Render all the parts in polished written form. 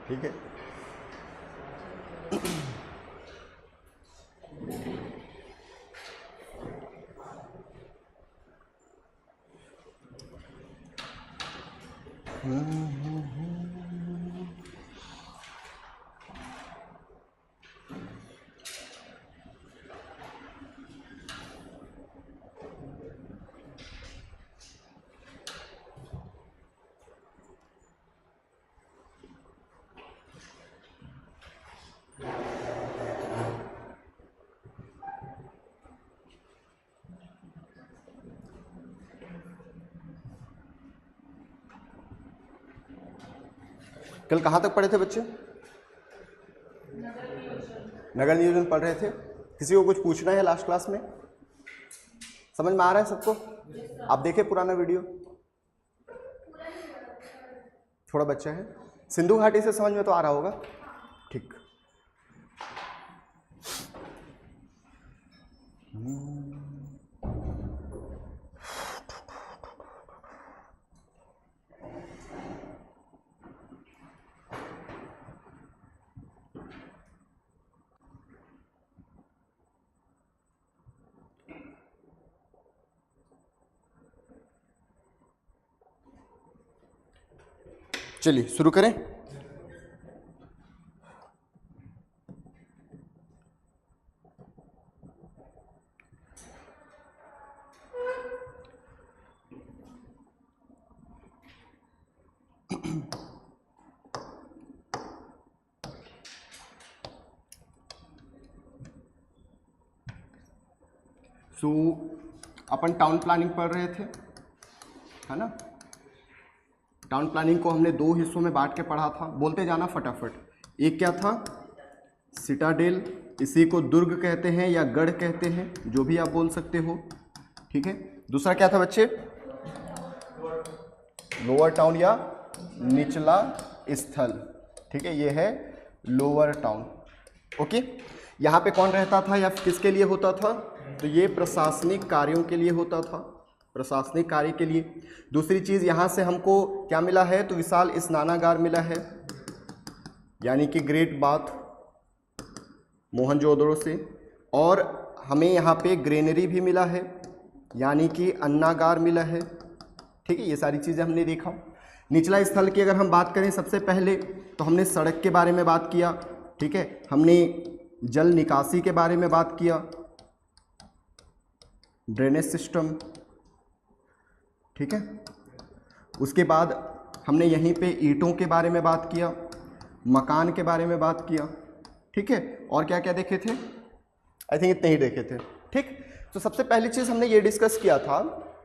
ठीक है। कल कहाँ तक पढ़े थे बच्चे? नगर नियोजन पढ़ रहे थे। किसी को कुछ पूछना है लास्ट क्लास में? समझ में आ रहा है सबको? आप देखे पुराना वीडियो? थोड़ा बच्चा है। सिंधु घाटी से समझ में तो आ रहा होगा। ठीक। चलिए शुरू करें। अपन टाउन प्लानिंग पढ़ रहे थे, है ना? टाउन प्लानिंग को हमने दो हिस्सों में बांट के पढ़ा था। बोलते जाना फटाफट। एक क्या था? सिटाडेल, इसी को दुर्ग कहते हैं या गढ़ कहते हैं, जो भी आप बोल सकते हो, ठीक है। दूसरा क्या था बच्चे? लोअर टाउन या निचला स्थल, ठीक है। ये है लोअर टाउन। ओके। यहाँ पे कौन रहता था या किसके लिए होता था? तो ये प्रशासनिक कार्यों के लिए होता था, प्रशासनिक कार्य के लिए। दूसरी चीज़ यहाँ से हमको क्या मिला है? तो विशाल स्नानागार मिला है, यानी कि ग्रेट बाथ मोहनजोदड़ो से। और हमें यहाँ पे ग्रेनरी भी मिला है, यानी कि अन्नागार मिला है, ठीक है। ये सारी चीज़ें हमने देखा। निचला स्थल की अगर हम बात करें, सबसे पहले तो हमने सड़क के बारे में बात किया, ठीक है। हमने जल निकासी के बारे में बात किया, ड्रेनेज सिस्टम, ठीक है। उसके बाद हमने यहीं पे ईंटों के बारे में बात किया, मकान के बारे में बात किया, ठीक है। और क्या क्या देखे थे? आई थिंक इतने ही देखे थे, ठीक। तो सबसे पहली चीज़ हमने ये डिस्कस किया था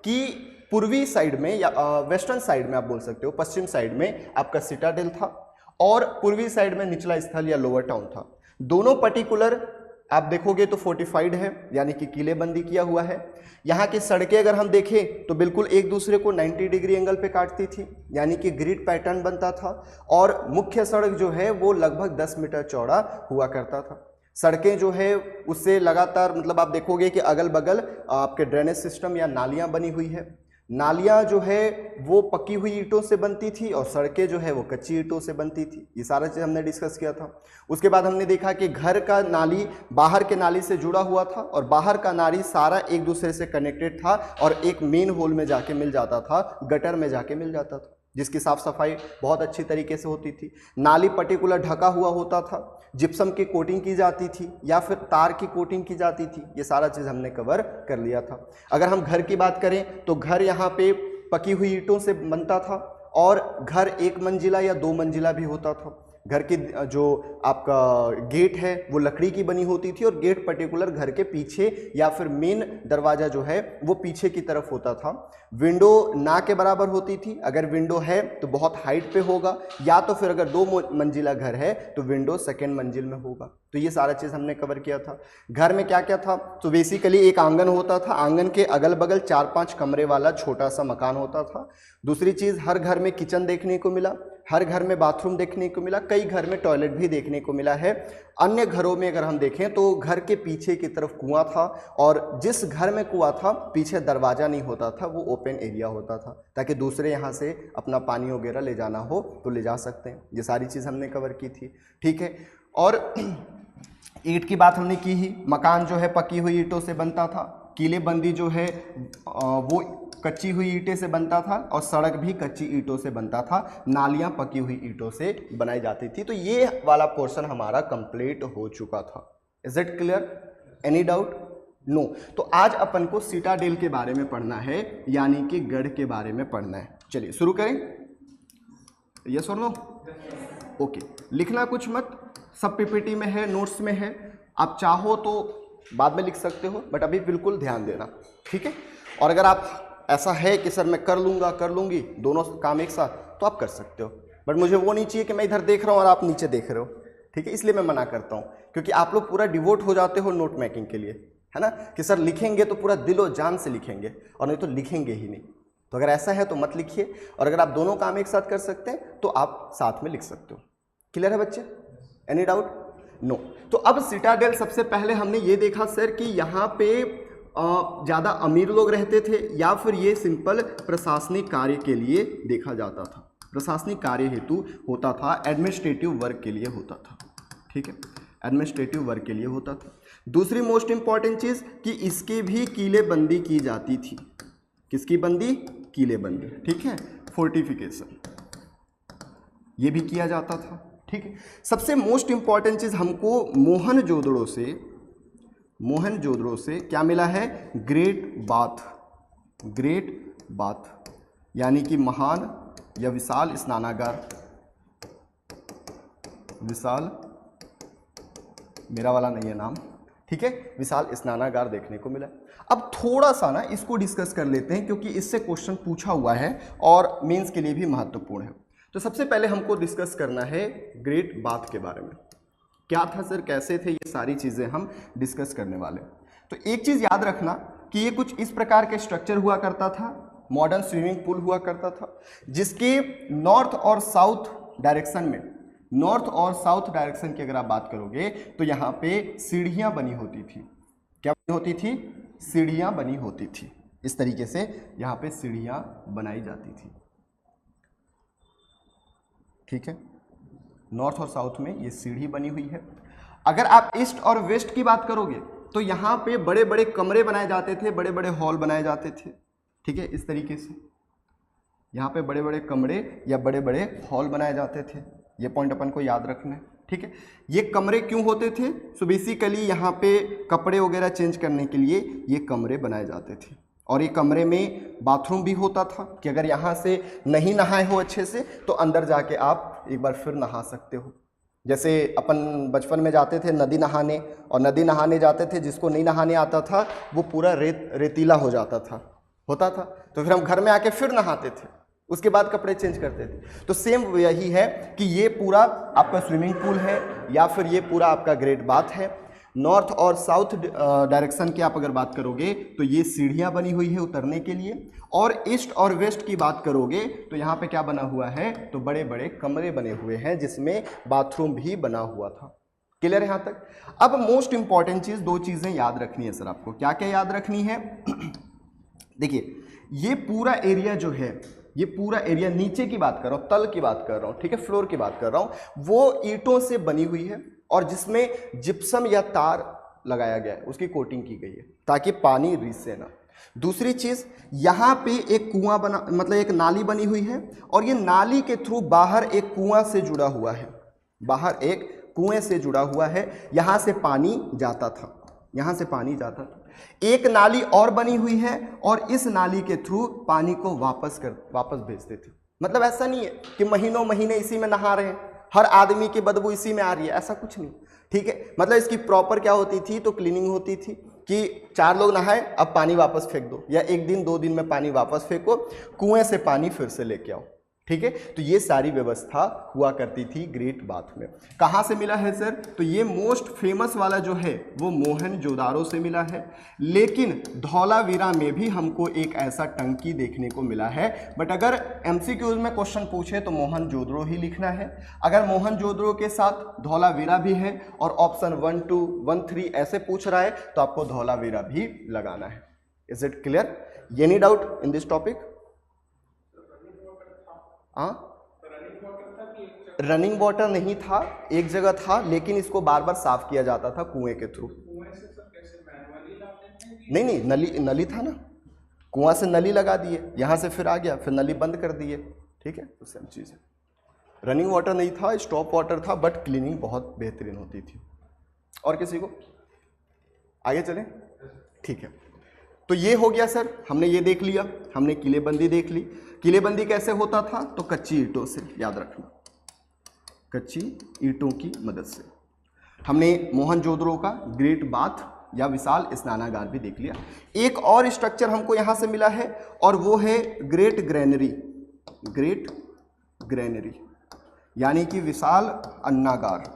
कि पूर्वी साइड में या वेस्टर्न साइड में आप बोल सकते हो, पश्चिम साइड में आपका सिटाडेल था और पूर्वी साइड में निचला स्थल या लोअर टाउन था। दोनों पर्टिकुलर आप देखोगे तो फोर्टिफाइड है, यानी कि किलेबंदी किया हुआ है। यहाँ की सड़कें अगर हम देखें तो बिल्कुल एक दूसरे को 90 डिग्री एंगल पे काटती थी, यानी कि ग्रिड पैटर्न बनता था। और मुख्य सड़क जो है वो लगभग 10 मीटर चौड़ा हुआ करता था। सड़कें जो है उससे लगातार मतलब आप देखोगे कि अगल बगल आपके ड्रेनेज सिस्टम या नालियाँ बनी हुई है। नालियाँ जो है वो पकी हुई ईंटों से बनती थी और सड़कें जो है वो कच्ची ईंटों से बनती थी। ये सारा चीज़ हमने डिस्कस किया था। उसके बाद हमने देखा कि घर का नाली बाहर के नाली से जुड़ा हुआ था और बाहर का नाली सारा एक दूसरे से कनेक्टेड था और एक मेन होल में जाके मिल जाता था, गटर में जाके मिल जाता था, जिसकी साफ सफाई बहुत अच्छी तरीके से होती थी। नाली पर्टिकुलर ढका हुआ होता था, जिप्सम की कोटिंग की जाती थी या फिर तार की कोटिंग की जाती थी। ये सारा चीज़ हमने कवर कर लिया था। अगर हम घर की बात करें तो घर यहाँ पे पकी हुई ईंटों से बनता था और घर एक मंजिला या दो मंजिला भी होता था। घर की जो आपका गेट है वो लकड़ी की बनी होती थी और गेट पर्टिकुलर घर के पीछे या फिर मेन दरवाज़ा जो है वो पीछे की तरफ होता था। विंडो ना के बराबर होती थी, अगर विंडो है तो बहुत हाइट पे होगा, या तो फिर अगर दो मंजिला घर है तो विंडो सेकेंड मंजिल में होगा। तो ये सारा चीज़ हमने कवर किया था। घर में क्या क्या था, तो बेसिकली एक आंगन होता था, आंगन के अगल बगल 4-5 कमरे वाला छोटा सा मकान होता था। दूसरी चीज़, हर घर में किचन देखने को मिला, हर घर में बाथरूम देखने को मिला, कई घर में टॉयलेट भी देखने को मिला है। अन्य घरों में अगर हम देखें तो घर के पीछे की तरफ कुआं था, और जिस घर में कुआं था पीछे दरवाज़ा नहीं होता था, वो ओपन एरिया होता था, ताकि दूसरे यहाँ से अपना पानी वगैरह ले जाना हो तो ले जा सकते हैं। ये सारी चीज़ हमने कवर की थी, ठीक है। और ईंट की बात हमने की ही, मकान जो है पकी हुई ईंटों से बनता था, किलेबंदी जो है वो कच्ची हुई ईंटें से बनता था, और सड़क भी कच्ची ईंटों से बनता था, नालियाँ पकी हुई ईंटों से बनाई जाती थी। तो ये वाला पोर्शन हमारा कंप्लीट हो चुका था। Is it clear? Any doubt? No. तो आज अपन को सिटाडेल के बारे में पढ़ना है, यानी कि गढ़ के बारे में पढ़ना है। चलिए शुरू करें। यस और नो? ओके। लिखना कुछ मत, सब पीपीटी में है, नोट्स में है, आप चाहो तो बाद में लिख सकते हो, बट अभी बिल्कुल ध्यान देना, ठीक है। और अगर आप ऐसा है कि सर मैं कर लूँगा कर लूँगी दोनों काम एक साथ, तो आप कर सकते हो, बट मुझे वो नहीं चाहिए कि मैं इधर देख रहा हूँ और आप नीचे देख रहे हो, ठीक है। इसलिए मैं मना करता हूँ, क्योंकि आप लोग पूरा डिवोट हो जाते हो नोट मेकिंग के लिए, है ना, कि सर लिखेंगे तो पूरा दिल और जान से लिखेंगे, और नहीं तो लिखेंगे ही नहीं। तो अगर ऐसा है तो मत लिखिए, और अगर आप दोनों काम एक साथ कर सकते हैं तो आप साथ में लिख सकते हो। क्लियर है बच्चे? Any doubt? नो। तो अब सिटाडेल सबसे पहले हमने ये देखा सर कि यहाँ पे ज़्यादा अमीर लोग रहते थे, या फिर ये सिंपल प्रशासनिक कार्य के लिए देखा जाता था, प्रशासनिक कार्य हेतु होता था, एडमिनिस्ट्रेटिव वर्क के लिए होता था, ठीक है, एडमिनिस्ट्रेटिव वर्क के लिए होता था। दूसरी मोस्ट इंपॉर्टेंट चीज़ कि इसकी भी किलेबंदी की जाती थी। किसकी बंदी? किलेबंदी, ठीक है, फोर्टिफिकेशन ये भी किया जाता था, ठीक है। सबसे मोस्ट इंपॉर्टेंट चीज़ हमको मोहनजोदड़ो से क्या मिला है? ग्रेट बाथ यानी कि महान या विशाल स्नानागार, विशाल मेरा वाला नहीं है नाम, ठीक है, विशाल स्नानागार देखने को मिला। अब थोड़ा सा ना इसको डिस्कस कर लेते हैं, क्योंकि इससे क्वेश्चन पूछा हुआ है और मेंस के लिए भी महत्वपूर्ण है। तो सबसे पहले हमको डिस्कस करना है ग्रेट बाथ के बारे में। क्या था सर, कैसे थे, ये सारी चीज़ें हम डिस्कस करने वाले। तो एक चीज़ याद रखना कि ये कुछ इस प्रकार के स्ट्रक्चर हुआ करता था, मॉडर्न स्विमिंग पूल हुआ करता था, जिसके नॉर्थ और साउथ डायरेक्शन में, नॉर्थ और साउथ डायरेक्शन की अगर आप बात करोगे तो यहाँ पे सीढ़ियाँ बनी होती थी। क्या बनी होती थी? सीढ़ियाँ बनी होती थी। इस तरीके से यहाँ पे सीढ़ियाँ बनाई जाती थी, ठीक है। नॉर्थ और साउथ में ये सीढ़ी बनी हुई है। अगर आप ईस्ट और वेस्ट की बात करोगे तो यहाँ पे बड़े बड़े कमरे बनाए जाते थे, बड़े बड़े हॉल बनाए जाते थे, ठीक है, इस तरीके से यहाँ पे बड़े बड़े कमरे या बड़े बड़े हॉल बनाए जाते थे। ये पॉइंट अपन को याद रखना है, ठीक है। ये कमरे क्यों होते थे? सो बेसिकली यहाँ पे कपड़े वगैरह चेंज करने के लिए ये कमरे बनाए जाते थे, और ये कमरे में बाथरूम भी होता था कि अगर यहाँ से नहीं नहाए हो अच्छे से तो अंदर जाके आप एक बार फिर नहा सकते हो। जैसे अपन बचपन में जाते थे नदी नहाने, और नदी नहाने जाते थे, जिसको नहीं नहाने आता था वो पूरा रेतीला हो जाता था, होता था, तो फिर हम घर में आके फिर नहाते थे, उसके बाद कपड़े चेंज करते थे। तो सेम यही है कि ये पूरा आपका स्विमिंग पूल है, या फिर ये पूरा आपका ग्रेट बाथ है। नॉर्थ और साउथ डायरेक्शन की आप अगर बात करोगे तो ये सीढ़ियाँ बनी हुई है उतरने के लिए, और ईस्ट और वेस्ट की बात करोगे तो यहाँ पे क्या बना हुआ है? तो बड़े बड़े कमरे बने हुए हैं, जिसमें बाथरूम भी बना हुआ था। क्लियर है यहाँ तक? अब मोस्ट इंपॉर्टेंट चीज़, दो चीज़ें याद रखनी है सर आपको। क्या क्या याद रखनी है? देखिए, ये पूरा एरिया जो है, ये पूरा एरिया, नीचे की बात कर रहा हूँ, तल की बात कर रहा हूँ, ठीक है, फ्लोर की बात कर रहा हूँ, वो ईंटों से बनी हुई है, और जिसमें जिप्सम या तार लगाया गया है, उसकी कोटिंग की गई है ताकि पानी रिसे ना। दूसरी चीज़, यहाँ पे एक कुआं बना, मतलब एक नाली बनी हुई है, और ये नाली के थ्रू बाहर एक कुआं से जुड़ा हुआ है, बाहर एक कुएं से जुड़ा हुआ है, यहाँ से पानी जाता था, यहाँ से पानी जाता था। एक नाली और बनी हुई है, और इस नाली के थ्रू पानी को वापस भेजते थे। मतलब ऐसा नहीं है कि महीनों महीने इसी में नहा रहे हैं, हर आदमी की बदबू इसी में आ रही है, ऐसा कुछ नहीं, ठीक है। मतलब इसकी प्रॉपर क्या होती थी? तो क्लीनिंग होती थी कि 4 लोग नहाए, अब पानी वापस फेंक दो, या 1 दिन 2 दिन में पानी वापस फेंको, कुएं से पानी फिर से लेके आओ। ठीक है। तो ये सारी व्यवस्था हुआ करती थी ग्रेट बाथ में। कहाँ से मिला है सर? तो ये मोस्ट फेमस वाला जो है वो मोहनजोदारो से मिला है, लेकिन धौलावीरा में भी हमको एक ऐसा टंकी देखने को मिला है। बट अगर एमसीक्यूज में क्वेश्चन पूछे तो मोहनजोदड़ो ही लिखना है। अगर मोहनजोदड़ो के साथ धौलावीरा भी है और ऑप्शन 1, 2, 1, 3 ऐसे पूछ रहा है तो आपको धौलावीरा भी लगाना है। Is it clear? Any doubt in this topic? Running water नहीं था, एक जगह था, लेकिन इसको बार बार साफ किया जाता था कुएं के थ्रू। नहीं, नली था ना, कुआं से नली लगा दिए, यहां से फिर आ गया, फिर नली बंद कर दिए, ठीक है। तो सेम चीज है। रनिंग वाटर नहीं था, स्टॉप वाटर था, बट क्लीनिंग बहुत बेहतरीन होती थी। और किसी को आगे चलें? ठीक है। तो ये हो गया सर, हमने ये देख लिया, हमने किलेबंदी देख ली। किलेबंदी कैसे होता था? तो कच्ची ईंटों से, याद रखना, कच्ची ईंटों की मदद से। हमने मोहनजोदड़ो का ग्रेट बाथ या विशाल स्नानागार भी देख लिया। एक और स्ट्रक्चर हमको यहां से मिला है और वो है ग्रेट ग्रेनरी। ग्रेट ग्रेनरी यानी कि विशाल अन्नागार।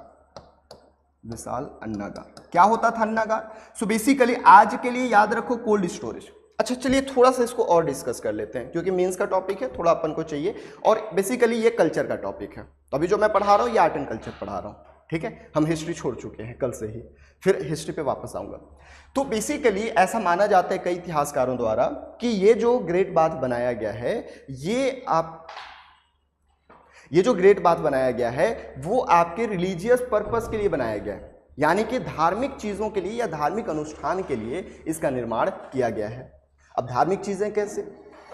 विशाल अन्नागार क्या होता था अन्नागार? सो बेसिकली आज के लिए याद रखो कोल्ड स्टोरेज। अच्छा चलिए थोड़ा सा इसको और डिस्कस कर लेते हैं, क्योंकि मेंस का टॉपिक है, थोड़ा अपन को चाहिए, और बेसिकली ये कल्चर का टॉपिक है। तो अभी जो मैं पढ़ा रहा हूँ ये आर्ट एंड कल्चर पढ़ा रहा हूँ, ठीक है। हम हिस्ट्री छोड़ चुके हैं कल से ही, फिर हिस्ट्री पे वापस आऊँगा। तो बेसिकली ऐसा माना जाता है कई इतिहासकारों द्वारा कि ये जो ग्रेट बाथ बनाया गया है, ये जो ग्रेट बाथ बनाया गया है वो आपके रिलीजियस पर्पस के लिए बनाया गया है, यानी कि धार्मिक चीज़ों के लिए या धार्मिक अनुष्ठान के लिए इसका निर्माण किया गया है। अब धार्मिक चीज़ें कैसे?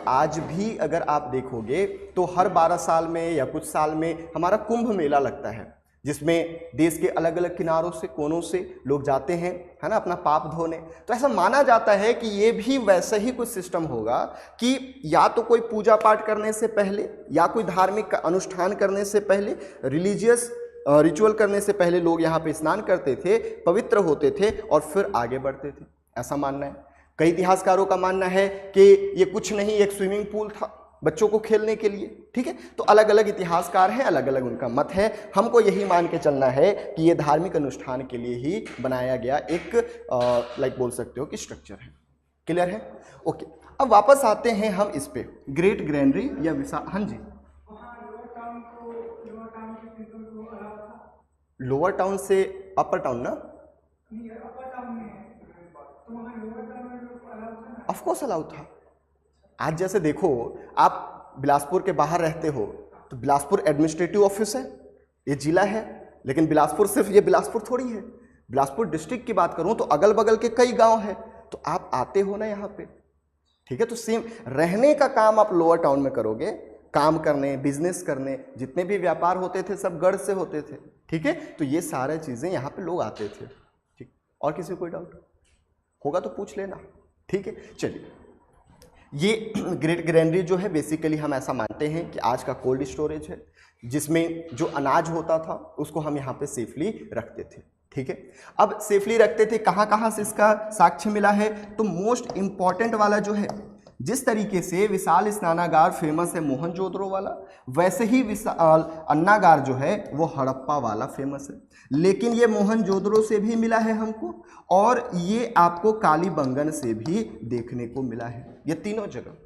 आज भी अगर आप देखोगे तो हर 12 साल में या कुछ साल में हमारा कुंभ मेला लगता है, जिसमें देश के अलग अलग किनारों से, कोनों से लोग जाते हैं, है ना, अपना पाप धोने। तो ऐसा माना जाता है कि ये भी वैसा ही कुछ सिस्टम होगा कि या तो कोई पूजा पाठ करने से पहले या कोई धार्मिक अनुष्ठान करने से पहले, रिलीजियस रिचुअल करने से पहले लोग यहाँ पे स्नान करते थे, पवित्र होते थे और फिर आगे बढ़ते थे, ऐसा मानना है। कई इतिहासकारों का मानना है कि ये कुछ नहीं, एक स्विमिंग पूल था बच्चों को खेलने के लिए, ठीक है। तो अलग अलग इतिहासकार हैं, अलग अलग उनका मत है। हमको यही मान के चलना है कि ये धार्मिक अनुष्ठान के लिए ही बनाया गया एक लाइक बोल सकते हो कि स्ट्रक्चर है। क्लियर है? ओके। अब वापस आते हैं हम इस पे, ग्रेट ग्रैंडरी या विशाल। हाँ जी, लोअर टाउन से अपर टाउन ना, ऑफकोर्स अलाउ था। आज जैसे देखो, आप बिलासपुर के बाहर रहते हो तो बिलासपुर एडमिनिस्ट्रेटिव ऑफिस है, ये जिला है, लेकिन बिलासपुर सिर्फ ये बिलासपुर थोड़ी है। बिलासपुर डिस्ट्रिक्ट की बात करूं तो अगल बगल के कई गांव हैं, तो आप आते हो ना यहाँ पे, ठीक है। तो सेम रहने का काम आप लोअर टाउन में करोगे, काम करने, बिजनेस करने, जितने भी व्यापार होते थे सब गढ़ से होते थे, ठीक है। तो ये सारी चीज़ें यहाँ पे लोग आते थे, ठीक। और किसी को कोई डाउट होगा तो पूछ लेना, ठीक है। चलिए, ये ग्रेट ग्रैंडरी जो है बेसिकली हम ऐसा मानते हैं कि आज का कोल्ड स्टोरेज है, जिसमें जो अनाज होता था उसको हम यहाँ पे सेफली रखते थे, ठीक है। अब सेफली रखते थे, कहाँ कहाँ से इसका साक्ष्य मिला है? तो मोस्ट इंपॉर्टेंट वाला जो है, जिस तरीके से विशाल स्नानागार फेमस है मोहनजोदड़ो वाला, वैसे ही विशाल अन्नागार जो है वो हड़प्पा वाला फेमस है। लेकिन ये मोहनजोदड़ो से भी मिला है हमको, और ये आपको कालीबंगन से भी देखने को मिला है, ये तीनों जगह,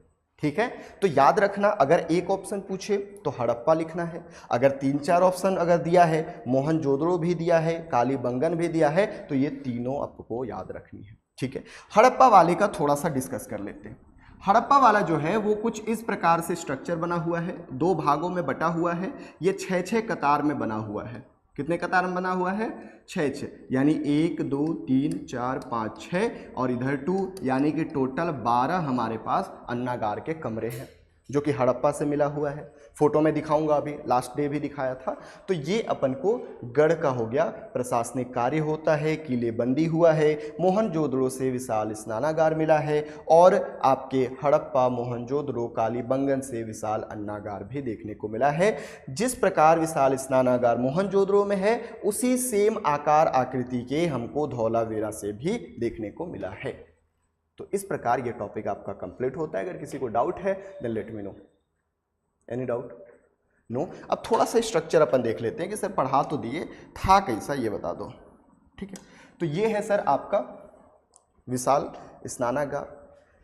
ठीक है। तो याद रखना, अगर एक ऑप्शन पूछे तो हड़प्पा लिखना है, अगर 3-4 ऑप्शन अगर दिया है, मोहनजोदड़ो भी दिया है, कालीबंगन भी दिया है, तो ये तीनों आपको याद रखनी है, ठीक है। हड़प्पा वाले का थोड़ा सा डिस्कस कर लेते हैं। हड़प्पा वाला जो है वो कुछ इस प्रकार से स्ट्रक्चर बना हुआ है, 2 भागों में बटा हुआ है, ये 6-6 कतार में बना हुआ है। कितने कतार में बना हुआ है? 6-6, यानी 1 2 3 4 5 6 और इधर 2, यानी कि टोटल 12 हमारे पास अन्नागार के कमरे हैं, जो कि हड़प्पा से मिला हुआ है। फोटो में दिखाऊंगा, अभी लास्ट डे भी दिखाया था। तो ये अपन को गढ़ का हो गया, प्रशासनिक कार्य होता है, किलेबंदी हुआ है, मोहनजोदड़ो से विशाल स्नानागार मिला है, और आपके हड़प्पा, मोहनजोदड़ो, कालीबंगन से विशाल अन्नागार भी देखने को मिला है। जिस प्रकार विशाल स्नानागार मोहनजोदड़ो में है, उसी सेम आकार आकृति के हमको धौलावीरा से भी देखने को मिला है। तो इस प्रकार ये टॉपिक आपका कंप्लीट होता है। अगर किसी को डाउट है then let me know. Any doubt? No. अब थोड़ा सा स्ट्रक्चर अपन देख लेते हैं कि सर पढ़ा तो दिए, था कैसा ये बता दो। ठीक है, तो ये है सर आपका विशाल स्नानागार।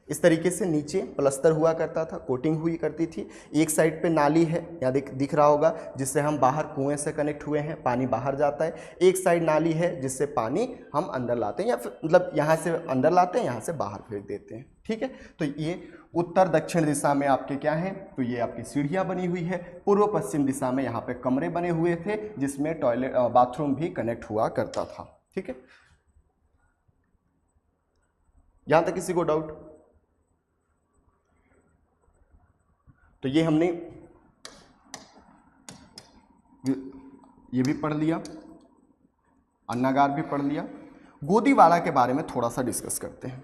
इस तरीके से नीचे प्लस्तर हुआ करता था, कोटिंग हुई करती थी। एक साइड पे नाली है, यहाँ दिख रहा होगा, जिससे हम बाहर कुएं से कनेक्ट हुए हैं, पानी बाहर जाता है। एक साइड नाली है जिससे पानी हम अंदर लाते हैं, या फिर मतलब यहाँ से अंदर लाते हैं, यहाँ से बाहर फेंक देते हैं। ठीक है, तो ये उत्तर दक्षिण दिशा में आपके क्या है, तो ये आपकी सीढ़ियाँ बनी हुई है। पूर्व पश्चिम दिशा में यहाँ पे कमरे बने हुए थे, जिसमें टॉयलेट बाथरूम भी कनेक्ट हुआ करता था। ठीक है, यहाँ तक किसी को डाउट? तो ये हमने ये भी पढ़ लिया, अन्नागार भी पढ़ लिया। गोदीवाड़ा के बारे में थोड़ा सा डिस्कस करते हैं।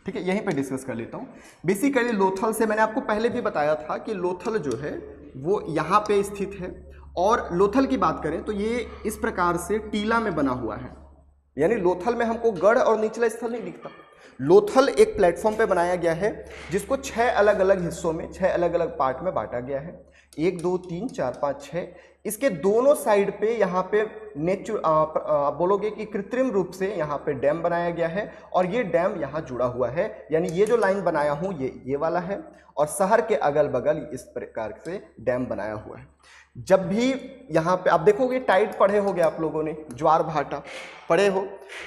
ठीक है, यहीं पे डिस्कस कर लेता हूँ। बेसिकली लोथल से मैंने आपको पहले भी बताया था कि लोथल जो है वो यहाँ पे स्थित है। और लोथल की बात करें तो ये इस प्रकार से टीला में बना हुआ है, यानी लोथल में हमको गढ़ और निचला स्थल नहीं दिखता। लोथल एक प्लेटफॉर्म पे बनाया गया है जिसको 6 अलग अलग हिस्सों में, 6 अलग अलग पार्ट में बांटा गया है। 1 2 3 4 5 6। इसके दोनों साइड पे यहाँ पे आप बोलोगे कि कृत्रिम रूप से यहाँ पे डैम बनाया गया है, और ये डैम यहाँ जुड़ा हुआ है। यानी ये जो लाइन बनाया हूँ ये वाला है, और शहर के अगल बगल इस प्रकार से डैम बनाया हुआ है। जब भी यहाँ पे आप देखोगे टाइड पढ़े होगे आप लोगों ने, ज्वार भाटा पढ़े हो,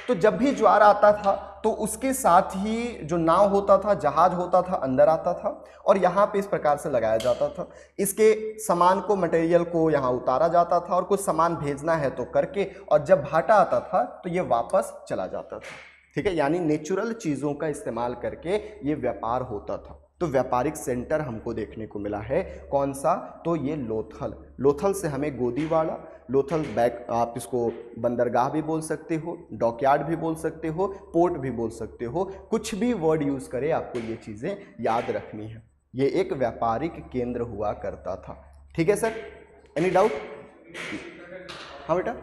तो जब भी ज्वार आता था तो उसके साथ ही जो नाव होता था, जहाज होता था, अंदर आता था और यहाँ पे इस प्रकार से लगाया जाता था। इसके सामान को, मटेरियल को यहाँ उतारा जाता था, और कुछ सामान भेजना है तो करके, और जब भाटा आता था तो ये वापस चला जाता था। ठीक है, यानी नेचुरल चीज़ों का इस्तेमाल करके ये व्यापार होता था। तो व्यापारिक सेंटर हमको देखने को मिला है कौन सा, तो ये लोथल। लोथल से हमें गोदीवाड़ा, लोथल बैक, आप इसको बंदरगाह भी बोल सकते हो, डॉकयार्ड भी बोल सकते हो, पोर्ट भी बोल सकते हो, कुछ भी वर्ड यूज़ करे, आपको ये चीज़ें याद रखनी है। ये एक व्यापारिक केंद्र हुआ करता था। ठीक है सर, एनी डाउट? हाँ बेटा,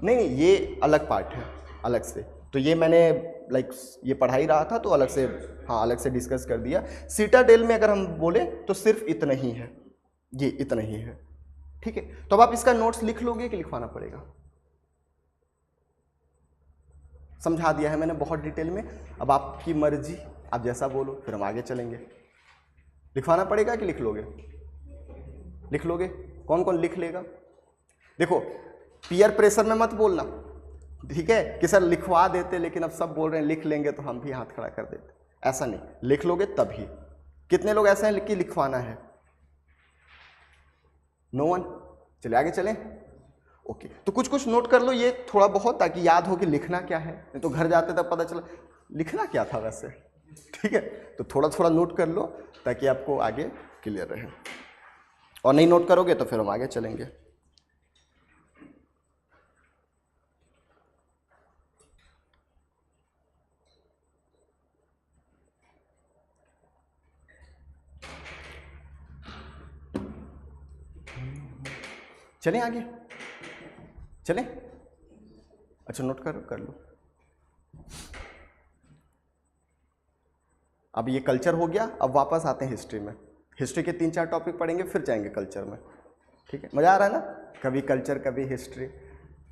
नहीं, ये अलग पार्ट है, अलग से। तो ये मैंने ये पढ़ाई रहा था तो अलग से, हाँ, अलग से डिस्कस कर दिया। सिटाडेल में अगर हम बोले तो सिर्फ इतना ही है, ये इतना ही है। ठीक है, तो अब आप इसका नोट्स लिख लोगे कि लिखवाना पड़ेगा? समझा दिया है मैंने बहुत डिटेल में, अब आपकी मर्जी, आप जैसा बोलो, फिर हम आगे चलेंगे। लिखवाना पड़ेगा कि लिख लोगे? लिख लोगे? कौन कौन लिख लेगा? देखो, पीयर प्रेशर में मत बोलना, ठीक है, कि सर लिखवा देते लेकिन अब सब बोल रहे हैं लिख लेंगे तो हम भी हाथ खड़ा कर देते। ऐसा नहीं, लिख लोगे तभी। कितने लोग ऐसे हैं कि लिखवाना है? No one? चले आगे चलें। ओके, तो कुछ कुछ नोट कर लो ये थोड़ा बहुत, ताकि याद हो कि लिखना क्या है, नहीं तो घर जाते तब पता चला लिखना क्या था वैसे। ठीक है, तो थोड़ा थोड़ा नोट कर लो ताकि आपको आगे क्लियर रहे, और नहीं नोट करोगे तो फिर हम आगे चलेंगे। चलें आगे, चलें? अच्छा, नोट कर लो। अब ये कल्चर हो गया, अब वापस आते हैं हिस्ट्री में। हिस्ट्री के 3-4 टॉपिक पढ़ेंगे, फिर जाएंगे कल्चर में। ठीक है, मज़ा आ रहा है ना? कभी कल्चर कभी हिस्ट्री,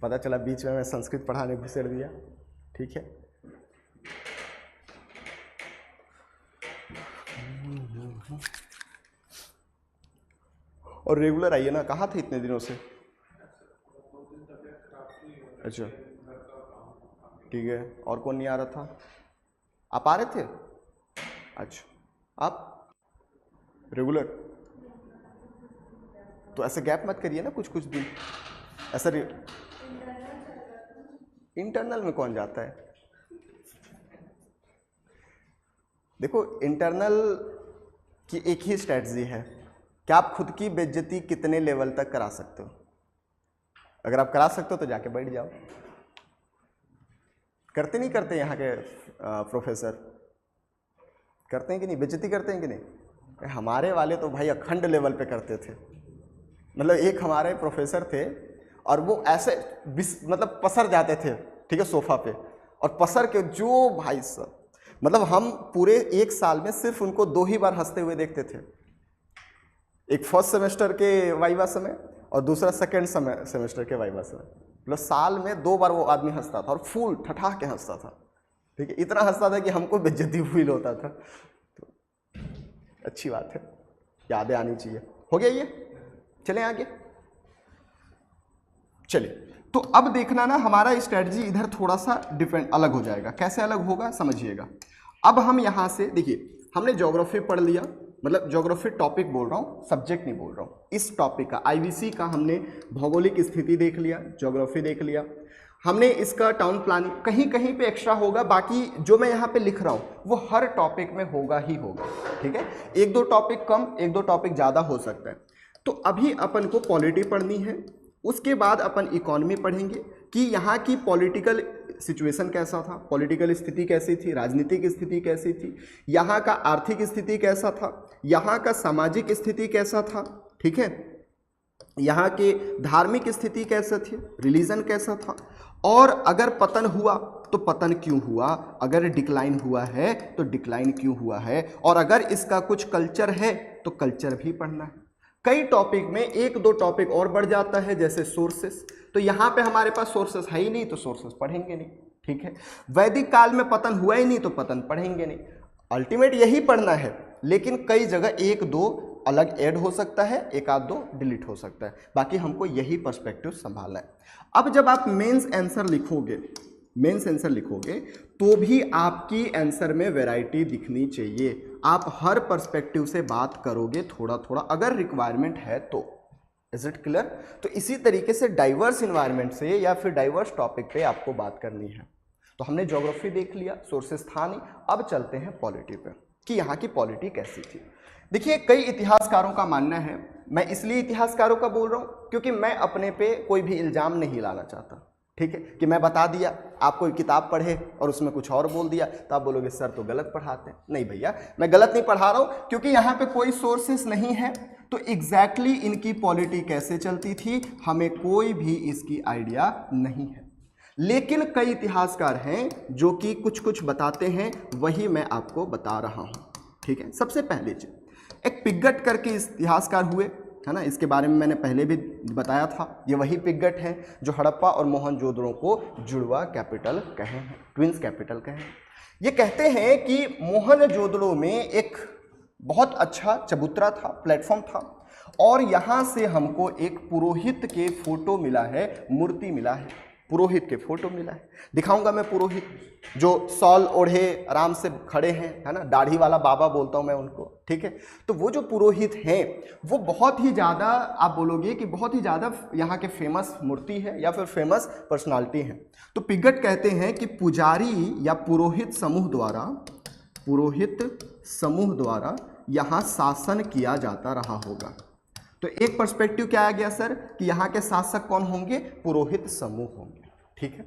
पता चला बीच में मैं संस्कृत पढ़ाने घुसेड़ दिया। ठीक है, और रेगुलर आइए ना, कहाँ थे इतने दिनों से? अच्छा, ठीक है, और कौन नहीं आ रहा था? आप आ रहे थे? अच्छा, आप रेगुलर? तो ऐसे गैप मत करिए ना कुछ कुछ दिन, ऐसा। इंटरनल में कौन जाता है? देखो, इंटरनल की एक ही स्ट्रैटेजी है कि आप खुद की बेइज्जती कितने लेवल तक करा सकते हो। अगर आप करा सकते हो तो जाके बैठ जाओ। करते नहीं करते यहाँ के प्रोफेसर? करते हैं कि नहीं? बेइज्जती करते हैं कि नहीं? हमारे वाले तो भाई अखंड लेवल पे करते थे। मतलब एक हमारे प्रोफेसर थे और वो ऐसे मतलब पसर जाते थे, ठीक है, सोफा पे, और पसर के जो भाई साहब, मतलब हम पूरे 1 साल में सिर्फ उनको 2 ही बार हंसते हुए देखते थे। एक फर्स्ट सेमेस्टर के वाइवा समय और दूसरा सेकेंड सेमेस्टर के वाइवा समय, मतलब साल में 2 बार वो आदमी हंसता था और फूल ठठा के हंसता था, ठीक है, इतना हंसता था कि हमको बेइज्जती फील होता था। तो अच्छी बात है, यादें आनी चाहिए। हो गया ये, चलें आगे। चलिए, तो अब देखना ना हमारा स्ट्रेटजी इधर थोड़ा सा डिफरेंट अलग हो जाएगा। कैसे अलग होगा समझिएगा। अब हम यहाँ से देखिए, हमने ज्योग्राफी पढ़ लिया, मतलब ज्योग्राफी टॉपिक बोल रहा हूँ, सब्जेक्ट नहीं बोल रहा हूँ। इस टॉपिक का आईवीसी का हमने भौगोलिक स्थिति देख लिया, ज्योग्राफी देख लिया, हमने इसका टाउन प्लानिंग, कहीं कहीं पे एक्स्ट्रा होगा, बाकी जो मैं यहाँ पे लिख रहा हूँ वो हर टॉपिक में होगा ही होगा, ठीक है। 1-2 टॉपिक कम, 1-2 टॉपिक ज़्यादा हो सकता है। तो अभी अपन को पॉलिटी पढ़नी है, उसके बाद अपन इकोनॉमी पढ़ेंगे कि यहाँ की पॉलिटिकल सिचुएशन कैसा था, पॉलिटिकल स्थिति कैसी थी, राजनीतिक स्थिति कैसी थी, यहाँ का आर्थिक स्थिति कैसा था, यहाँ का सामाजिक स्थिति कैसा था, ठीक है, यहाँ के धार्मिक स्थिति कैसा थी, रिलीजन कैसा था, और अगर पतन हुआ तो पतन क्यों हुआ, अगर डिक्लाइन हुआ है तो डिक्लाइन क्यों हुआ है, और अगर इसका कुछ कल्चर है तो कल्चर भी पढ़ना है। कई टॉपिक में 1-2 टॉपिक और बढ़ जाता है, जैसे सोर्सेस, तो यहाँ पे हमारे पास सोर्सेस है ही नहीं तो सोर्सेस पढ़ेंगे नहीं, ठीक है। वैदिक काल में पतन हुआ ही नहीं तो पतन पढ़ेंगे नहीं। अल्टीमेट यही पढ़ना है, लेकिन कई जगह 1-2 अलग ऐड हो सकता है, 1-2 डिलीट हो सकता है, बाकी हमको यही पर्सपेक्टिव संभालना है। अब जब आप मेंस आंसर लिखोगे तो भी आपकी आंसर में वैरायटी दिखनी चाहिए। आप हर पर्सपेक्टिव से बात करोगे थोड़ा थोड़ा, अगर रिक्वायरमेंट है तो। Is it clear? तो इसी तरीके से डाइवर्स इन्वायरमेंट से या फिर डाइवर्स टॉपिक पे आपको बात करनी है। तो हमने ज्योग्राफी देख लिया, सोर्सेस था नहीं, अब चलते हैं पॉलिटी पे कि यहाँ की पॉलिटी कैसी थी। देखिए, कई इतिहासकारों का मानना है, मैं इसलिए इतिहासकारों का बोल रहा हूँ क्योंकि मैं अपने पे कोई भी इल्ज़ाम नहीं लाना चाहता, ठीक है, कि मैं बता दिया, आप कोई किताब पढ़े और उसमें कुछ और बोल दिया तो आप बोलोगे सर तो गलत पढ़ाते हैं। नहीं भैया, मैं गलत नहीं पढ़ा रहा हूँ, क्योंकि यहाँ पे कोई सोर्सेस नहीं है, तो एग्जैक्टली इनकी पॉलिटी कैसे चलती थी हमें कोई भी इसकी आइडिया नहीं है। लेकिन कई इतिहासकार हैं जो कि कुछ कुछ बताते हैं, वही मैं आपको बता रहा हूँ, ठीक है। सबसे पहले एक पिगट करके इतिहासकार हुए, है ना, इसके बारे में मैंने पहले भी बताया था। ये वही पिगट हैं जो हड़प्पा और मोहनजोदड़ो को जुड़वा कैपिटल कहे हैं, ट्विंस कैपिटल कहे हैं। ये कहते हैं कि मोहनजोदड़ो में एक बहुत अच्छा चबूतरा था, प्लेटफॉर्म था, और यहाँ से हमको एक पुरोहित के फोटो मिला है, मूर्ति मिला है, पुरोहित के फोटो मिला है। दिखाऊंगा मैं पुरोहित जो शॉल ओढ़े आराम से खड़े हैं, है ना, दाढ़ी वाला बाबा बोलता हूं मैं उनको, ठीक है। तो वो जो पुरोहित हैं वो बहुत ही ज़्यादा, आप बोलोगे कि बहुत ही ज़्यादा यहाँ के फेमस मूर्ति है या फिर फेमस पर्सनालिटी है। तो पिगट कहते हैं कि पुजारी या पुरोहित समूह द्वारा यहाँ शासन किया जाता रहा होगा। तो एक पर्सपेक्टिव क्या आ गया सर कि यहाँ के शासक कौन होंगे, पुरोहित समूह होंगे, ठीक है।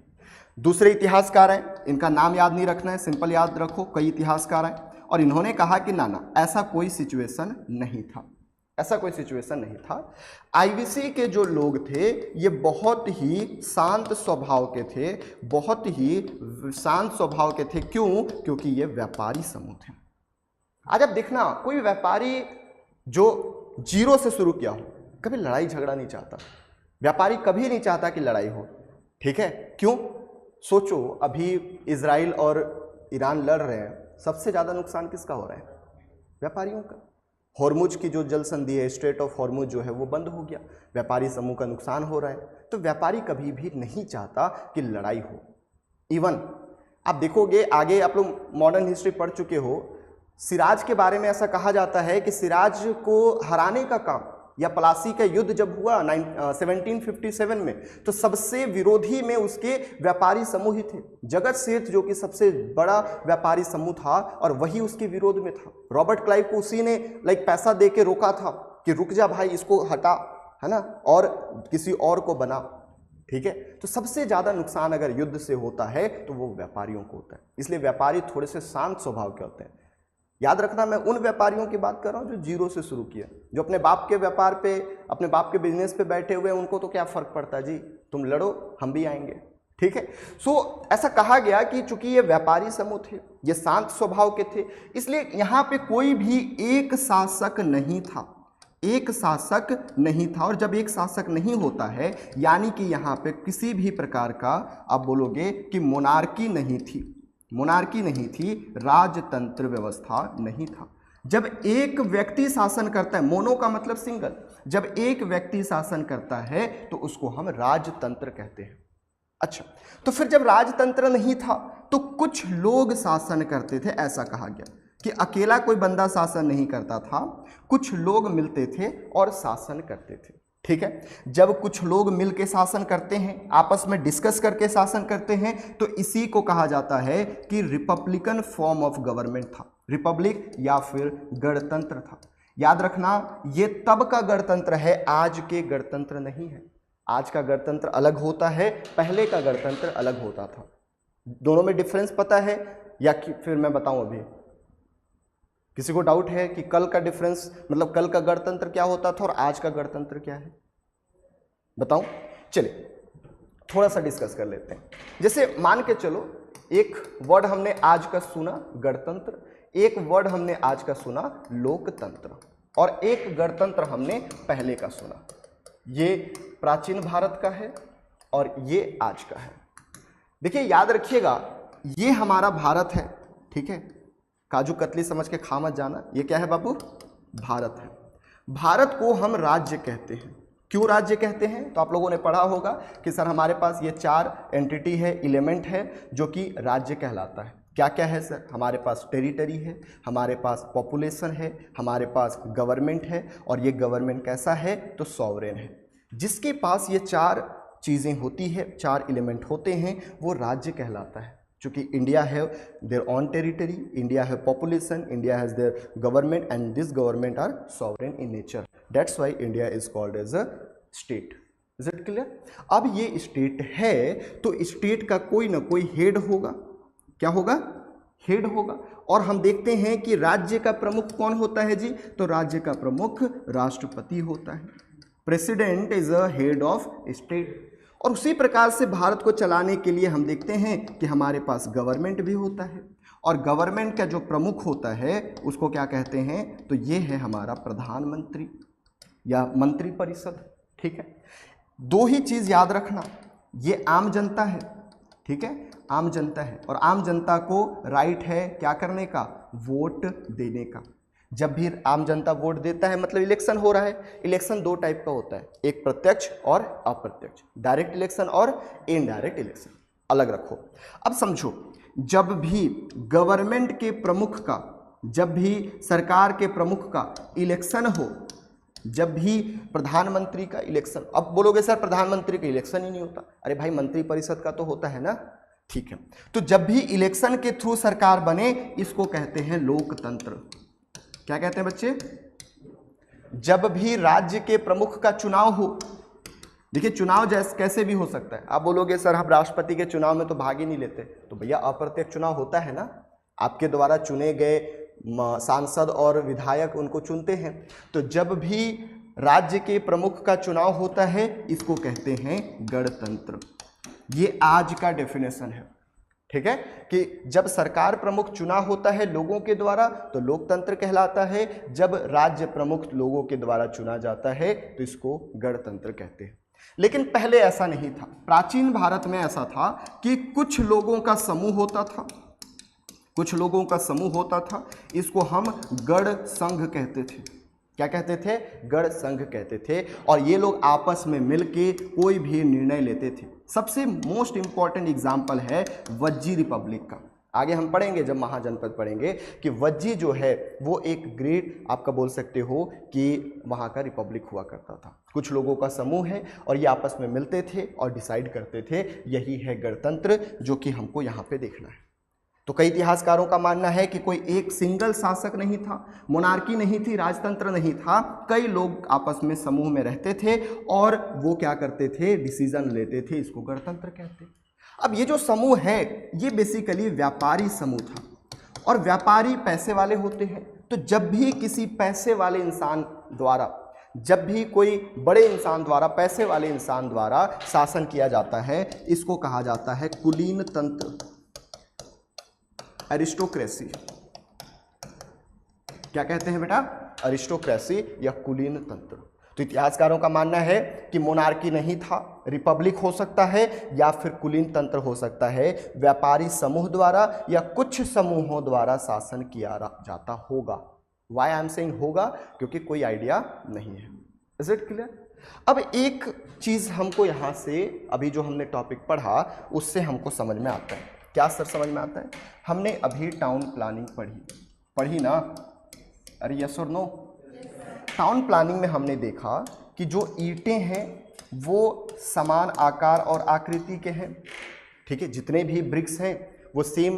दूसरे इतिहासकार हैं, इनका नाम याद नहीं रखना है, सिंपल याद रखो, कई इतिहासकार हैं, और इन्होंने कहा कि ना ऐसा कोई सिचुएशन नहीं था, ऐसा कोई सिचुएशन नहीं था। आईवीसी के जो लोग थे ये बहुत ही शांत स्वभाव के थे, बहुत ही शांत स्वभाव के थे। क्यों? क्योंकि ये व्यापारी समूह थे। आज आप देखना, कोई व्यापारी जो 0 से शुरू किया हो कभी लड़ाई झगड़ा नहीं चाहता, व्यापारी कभी नहीं चाहता कि लड़ाई हो, ठीक है। क्यों? सोचो, अभी इजराइल और ईरान लड़ रहे हैं, सबसे ज़्यादा नुकसान किसका हो रहा है? व्यापारियों का। हॉर्मुज की जो जल संधि है, स्ट्रेट ऑफ हॉर्मुज जो है वो बंद हो गया, व्यापारी समूह का नुकसान हो रहा है। तो व्यापारी कभी भी नहीं चाहता कि लड़ाई हो। इवन आप देखोगे आगे, आप लोग मॉडर्न हिस्ट्री पढ़ चुके हो, सिराज के बारे में ऐसा कहा जाता है कि सिराज को हराने का काम, या प्लासी का युद्ध जब हुआ 1757 में, तो सबसे विरोधी में उसके व्यापारी समूह ही थे। जगत सेठ जो कि सबसे बड़ा व्यापारी समूह था और वही उसके विरोध में था। रॉबर्ट क्लाइव को उसी ने पैसा दे के रोका था कि रुक जा भाई, इसको हटा, है ना, और किसी और को बना, ठीक है। तो सबसे ज़्यादा नुकसान अगर युद्ध से होता है तो वो व्यापारियों को होता है। इसलिए व्यापारी थोड़े से शांत स्वभाव के होते हैं। याद रखना, मैं उन व्यापारियों की बात कर रहा हूँ जो 0 से शुरू किया, जो अपने बाप के व्यापार पे, अपने बाप के बिजनेस पे बैठे हुए हैं। उनको तो क्या फ़र्क पड़ता है जी, तुम लड़ो हम भी आएंगे, ठीक है। सो ऐसा कहा गया कि चूंकि ये व्यापारी समूह थे, ये शांत स्वभाव के थे, इसलिए यहाँ पे कोई भी एक शासक नहीं था, एक शासक नहीं था। और जब एक शासक नहीं होता है यानी कि यहाँ पे किसी भी प्रकार का आप बोलोगे कि मोनार्की नहीं थी, मोनार्की नहीं थी, राजतंत्र व्यवस्था नहीं था। जब एक व्यक्ति शासन करता है, मोनो का मतलब सिंगल, जब एक व्यक्ति शासन करता है तो उसको हम राजतंत्र कहते हैं। अच्छा, तो फिर जब राजतंत्र नहीं था तो कुछ लोग शासन करते थे, ऐसा कहा गया कि अकेला कोई बंदा शासन नहीं करता था, कुछ लोग मिलते थे और शासन करते थे। ठीक है, जब कुछ लोग मिलकर शासन करते हैं, आपस में डिस्कस करके शासन करते हैं, तो इसी को कहा जाता है कि रिपब्लिकन फॉर्म ऑफ गवर्नमेंट था, रिपब्लिक या फिर गणतंत्र था। याद रखना, ये तब का गणतंत्र है, आज के गणतंत्र नहीं है। आज का गणतंत्र अलग होता है, पहले का गणतंत्र अलग होता था। दोनों में डिफरेंस पता है या फिर मैं बताऊं? अभी किसी को डाउट है कि कल का डिफरेंस, मतलब कल का गणतंत्र क्या होता था और आज का गणतंत्र क्या है? बताऊं? चलिए थोड़ा सा डिस्कस कर लेते हैं। जैसे मान के चलो, एक वर्ड हमने आज का सुना गणतंत्र, एक वर्ड हमने आज का सुना लोकतंत्र, और एक गणतंत्र हमने पहले का सुना। ये प्राचीन भारत का है और ये आज का है। देखिए याद रखिएगा, ये हमारा भारत है, ठीक है, काजू कतली समझ के खा मत जाना। ये क्या है बाबू? भारत है। भारत को हम राज्य कहते हैं। क्यों राज्य कहते हैं? तो आप लोगों ने पढ़ा होगा कि सर हमारे पास ये 4 एंटिटी है, एलिमेंट है जो कि राज्य कहलाता है। क्या क्या है सर? हमारे पास टेरिटरी है, हमारे पास पॉपुलेशन है, हमारे पास गवर्नमेंट है, और ये गवर्नमेंट कैसा है? तो सॉवरेन है। जिसके पास ये 4 चीज़ें होती है, 4 एलिमेंट होते हैं, वो राज्य कहलाता है। चूँकि इंडिया है देयर ऑन टेरिटरी, इंडिया है population, India has there government, and this government are sovereign in nature, that's why India is called as a state. Is it clear? अब ये स्टेट है तो स्टेट का कोई ना कोई हेड होगा। क्या होगा? हेड होगा। और हम देखते हैं कि राज्य का प्रमुख कौन होता है जी? तो राज्य का प्रमुख राष्ट्रपति होता है। President is a head of state. और उसी प्रकार से भारत को चलाने के लिए हम देखते हैं कि हमारे पास गवर्नमेंट भी होता है, और गवर्नमेंट का जो प्रमुख होता है उसको क्या कहते हैं? तो ये है हमारा प्रधानमंत्री या मंत्रिपरिषद। ठीक है, 2 ही चीज़ याद रखना, ये आम जनता है, ठीक है, आम जनता है, और आम जनता को राइट है क्या करने का? वोट देने का। जब भी आम जनता वोट देता है मतलब इलेक्शन हो रहा है। इलेक्शन 2 टाइप का होता है, एक प्रत्यक्ष और अप्रत्यक्ष, डायरेक्ट इलेक्शन और इनडायरेक्ट इलेक्शन। अलग रखो। अब समझो, जब भी गवर्नमेंट के प्रमुख का, जब भी सरकार के प्रमुख का इलेक्शन हो, जब भी प्रधानमंत्री का इलेक्शन, अब बोलोगे सर प्रधानमंत्री का इलेक्शन ही नहीं होता। अरे भाई, मंत्रिपरिषद का तो होता है ना। ठीक है, तो जब भी इलेक्शन के थ्रू सरकार बने, इसको कहते हैं लोकतंत्र। क्या कहते हैं बच्चे? जब भी राज्य के प्रमुख का चुनाव हो, देखिए चुनाव जैसे कैसे भी हो सकता है। आप बोलोगे सर हम राष्ट्रपति के चुनाव में तो भाग ही नहीं लेते, तो भैया अप्रत्यक्ष चुनाव होता है ना, आपके द्वारा चुने गए सांसद और विधायक उनको चुनते हैं। तो जब भी राज्य के प्रमुख का चुनाव होता है, इसको कहते हैं गणतंत्र। ये आज का डेफिनेशन है, ठीक है, कि जब सरकार प्रमुख चुना होता है लोगों के द्वारा तो लोकतंत्र कहलाता है, जब राज्य प्रमुख लोगों के द्वारा चुना जाता है तो इसको गणतंत्र कहते हैं। लेकिन पहले ऐसा नहीं था। प्राचीन भारत में ऐसा था कि कुछ लोगों का समूह होता था, कुछ लोगों का समूह होता था, इसको हम गण संघ कहते थे। क्या कहते थे? गण संघ कहते थे। और ये लोग आपस में मिलके कोई भी निर्णय लेते थे। सबसे मोस्ट इंपॉर्टेंट एग्जाम्पल है वज्जी रिपब्लिक का। आगे हम पढ़ेंगे जब महाजनपद पढ़ेंगे कि वज्जी जो है वो एक ग्रेट, आपका बोल सकते हो कि वहाँ का रिपब्लिक हुआ करता था। कुछ लोगों का समूह है और ये आपस में मिलते थे और डिसाइड करते थे। यही है गणतंत्र जो कि हमको यहाँ पे देखना है। तो कई इतिहासकारों का मानना है कि कोई एक सिंगल शासक नहीं था, मोनार्की नहीं थी, राजतंत्र नहीं था, कई लोग आपस में समूह में रहते थे और वो क्या करते थे? डिसीजन लेते थे, इसको गणतंत्र कहते। अब ये जो समूह है ये बेसिकली व्यापारी समूह था, और व्यापारी पैसे वाले होते हैं। तो जब भी किसी पैसे वाले इंसान द्वारा, जब भी कोई बड़े इंसान द्वारा, पैसे वाले इंसान द्वारा शासन किया जाता है, इसको कहा जाता है कुलीन तंत्र, एरिस्टोक्रेसी। क्या कहते हैं बेटा? अरिस्टोक्रेसी या कुलीन तंत्र। तो इतिहासकारों का मानना है कि मोनार्की नहीं था, रिपब्लिक हो सकता है या फिर कुलीन तंत्र हो सकता है, व्यापारी समूह द्वारा या कुछ समूहों द्वारा शासन किया जाता होगा। वाई आई एम सेइंग होगा, क्योंकि कोई आइडिया नहीं है। Is it clear? अब एक चीज हमको यहां से अभी जो हमने टॉपिक पढ़ा उससे हमको समझ में आता है। क्या सर समझ में आता है? हमने अभी टाउन प्लानिंग पढ़ी ना? अरे यस और नो? टाउन प्लानिंग में हमने देखा कि जो ईंटें हैं वो समान आकार और आकृति के हैं, ठीक है। जितने भी ब्रिक्स हैं वो सेम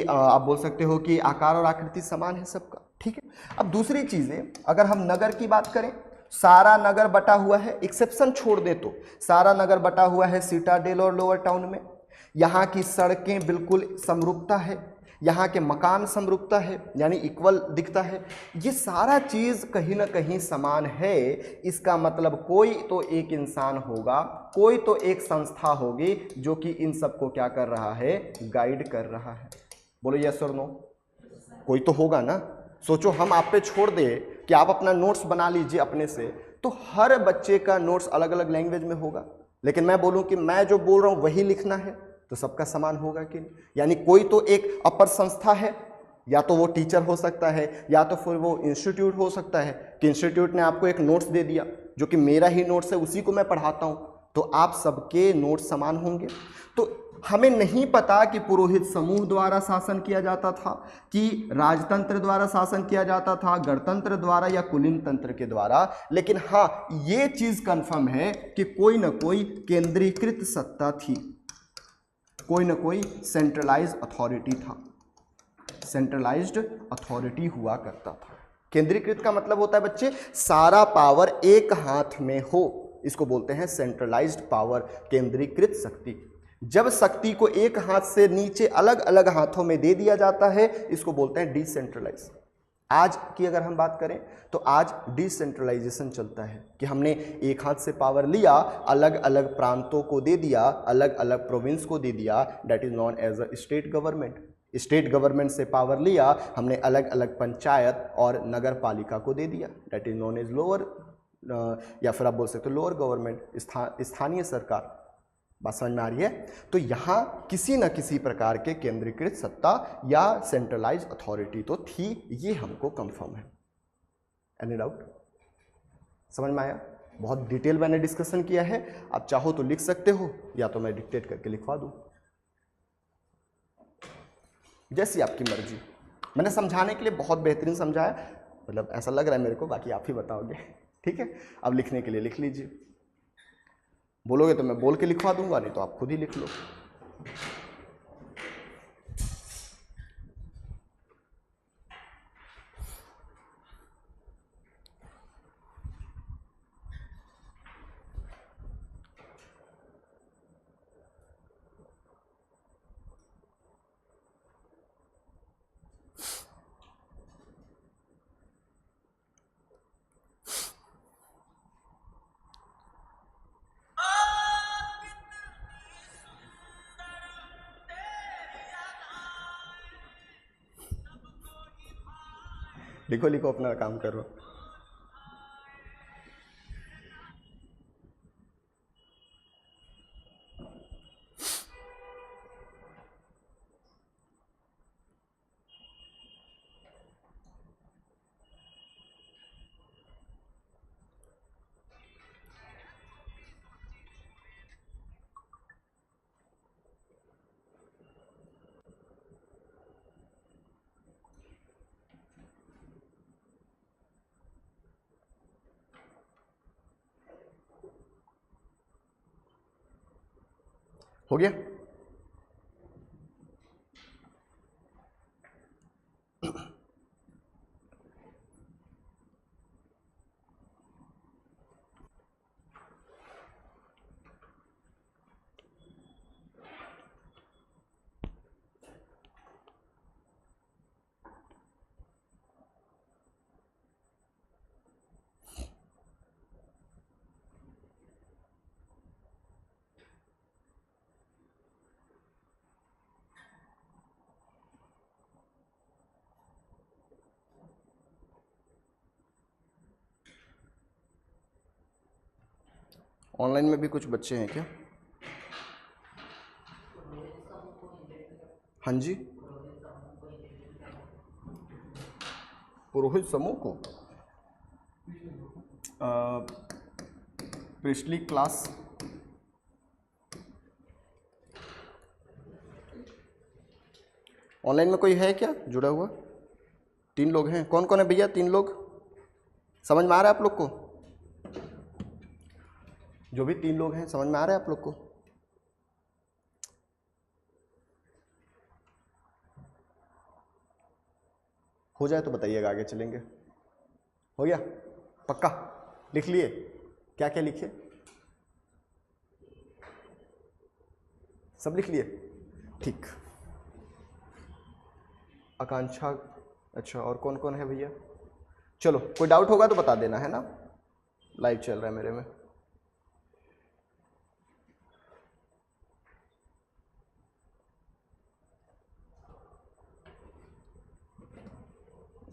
आप बोल सकते हो कि आकार और आकृति समान है सबका, ठीक है। अब दूसरी चीजें, अगर हम नगर की बात करें, सारा नगर बटा हुआ है, एक्सेप्शन छोड़ दे तो सारा नगर बटा हुआ है सिटाडेल और लोअर टाउन में। यहाँ की सड़कें बिल्कुल समरूपता है, यहाँ के मकान समरूपता है, यानी इक्वल दिखता है। ये सारा चीज़ कहीं ना कहीं समान है। इसका मतलब कोई तो एक इंसान होगा, कोई तो एक संस्था होगी जो कि इन सबको क्या कर रहा है? गाइड कर रहा है। बोलो यस और नो? कोई तो होगा ना। सोचो हम आप पे छोड़ दे कि आप अपना नोट्स बना लीजिए अपने से, तो हर बच्चे का नोट्स अलग अलग लैंग्वेज में होगा, लेकिन मैं बोलूं कि मैं जो बोल रहा हूं वही लिखना है, तो सबका समान होगा कि नहीं? यानी कोई तो एक अपर संस्था है, या तो वो टीचर हो सकता है या तो फिर वो इंस्टीट्यूट हो सकता है कि इंस्टीट्यूट ने आपको एक नोट्स दे दिया जो कि मेरा ही नोट्स है, उसी को मैं पढ़ाता हूं, तो आप सबके नोट्स समान होंगे। तो हमें नहीं पता कि पुरोहित समूह द्वारा शासन किया जाता था, कि राजतंत्र द्वारा शासन किया जाता था, गणतंत्र द्वारा या कुलीन तंत्र के द्वारा, लेकिन हाँ ये चीज कंफर्म है कि कोई ना कोई केंद्रीकृत सत्ता थी, कोई ना कोई सेंट्रलाइज्ड अथॉरिटी था, सेंट्रलाइज्ड अथॉरिटी हुआ करता था। केंद्रीकृत का मतलब होता है बच्चे सारा पावर एक हाथ में हो, इसको बोलते हैं सेंट्रलाइज्ड पावर, केंद्रीकृत शक्ति। जब शक्ति को एक हाथ से नीचे अलग अलग हाथों में दे दिया जाता है, इसको बोलते हैं डिसेंट्रलाइज। आज की अगर हम बात करें तो आज डिसेंट्रलाइजेशन चलता है कि हमने एक हाथ से पावर लिया, अलग अलग प्रांतों को दे दिया, अलग अलग प्रोविंस को दे दिया, that is known as a state government. State government से पावर लिया हमने, अलग अलग पंचायत और नगर पालिका को दे दिया, that is known as lower, या फिर आप बोल सकते हो लोअर गवर्नमेंट, स्थानीय सरकार। बात समझ में आ रही है? तो यहाँ किसी न किसी प्रकार के केंद्रीकृत सत्ता या सेंट्रलाइज अथॉरिटी तो थी, ये हमको कंफर्म है। Any doubt? समझ में आया? बहुत डिटेल मैंने डिस्कशन किया है, आप चाहो तो लिख सकते हो या तो मैं डिक्टेट करके लिखवा दूं, जैसी आपकी मर्जी। मैंने समझाने के लिए बहुत बेहतरीन समझाया, मतलब ऐसा लग रहा है मेरे को, बाकी आप ही बताओगे, ठीक है। अब लिखने के लिए लिख लीजिए, बोलोगे तो मैं बोल के लिखवा दूंगा, नहीं तो आप खुद ही लिख लो। लिखो लिखो, अपना काम करो। हो गया? ऑनलाइन में भी कुछ बच्चे हैं क्या? हाँ जी, पुरोहित समूह को प्रिस्टली क्लास ऑनलाइन में कोई है क्या जुड़ा हुआ? 3 लोग हैं। कौन कौन है भैया? 3 लोग। समझ में आ रहा है आप लोग को? जो भी 3 लोग हैं, समझ में आ रहा है आप लोग को? हो जाए तो बताइएगा, आगे चलेंगे। हो गया? पक्का? लिख लिए? क्या क्या लिखे? सब लिख लिए? ठीक। आकांक्षा, अच्छा, और कौन कौन है भैया? चलो, कोई डाउट होगा तो बता देना, है ना? लाइव चल रहा है मेरे में।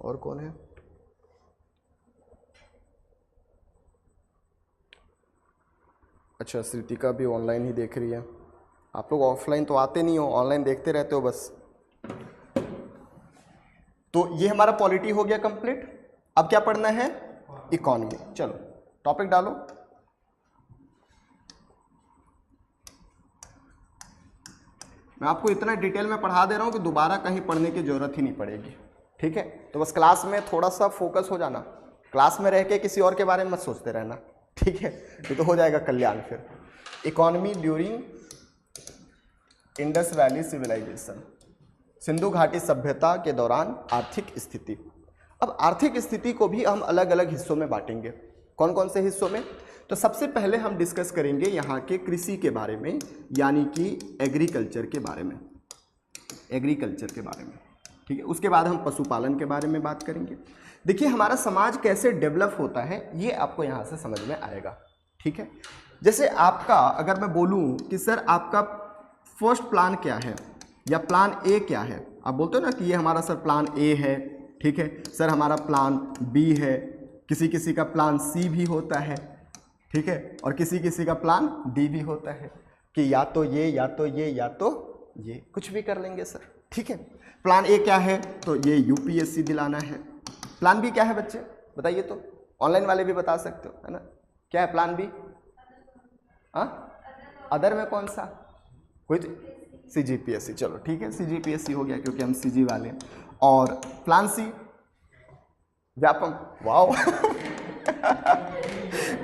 और कौन है? अच्छा, श्रुतिका भी ऑनलाइन ही देख रही है। आप लोग ऑफलाइन तो आते नहीं हो, ऑनलाइन देखते रहते हो बस। तो ये हमारा पॉलिटी हो गया कंप्लीट। अब क्या पढ़ना है? इकोनॉमी। चलो टॉपिक डालो। मैं आपको इतना डिटेल में पढ़ा दे रहा हूं कि दोबारा कहीं पढ़ने की जरूरत ही नहीं पड़ेगी, ठीक है? तो बस क्लास में थोड़ा सा फोकस हो जाना, क्लास में रह के किसी और के बारे में मत सोचते रहना, ठीक है? ये तो हो जाएगा कल्याण फिर। Economy during Indus valley civilisation, Sindhu घाटी सभ्यता के दौरान आर्थिक स्थिति। अब आर्थिक स्थिति को भी हम अलग अलग हिस्सों में बांटेंगे। कौन कौन से हिस्सों में? तो सबसे पहले हम डिस्कस करेंगे यहाँ के कृषि के बारे में, यानी कि एग्रीकल्चर के बारे में, एग्रीकल्चर के बारे में, ठीक है? उसके बाद हम पशुपालन के बारे में बात करेंगे। देखिए हमारा समाज कैसे डेवलप होता है ये आपको यहाँ से समझ में आएगा, ठीक है? जैसे आपका, अगर मैं बोलूँ कि सर आपका फर्स्ट प्लान क्या है या प्लान ए क्या है, आप बोलते हो ना कि ये हमारा सर प्लान ए है, ठीक है सर, हमारा प्लान बी है, किसी किसी का प्लान सी भी होता है, ठीक है, और किसी किसी का प्लान डी भी होता है कि या तो ये या तो ये या तो ये, कुछ भी कर लेंगे सर, ठीक है? प्लान ए क्या है? तो ये यूपीएससी दिलाना है। प्लान बी क्या है बच्चे, बताइए तो, ऑनलाइन वाले भी बता सकते हो, है ना? क्या है प्लान बी? अदर में कौन सा? कोई सीजीपीएससी, चलो ठीक है, सीजीपीएससी हो गया क्योंकि हम सीजी वाले हैं। और प्लान सी व्यापम, वाओ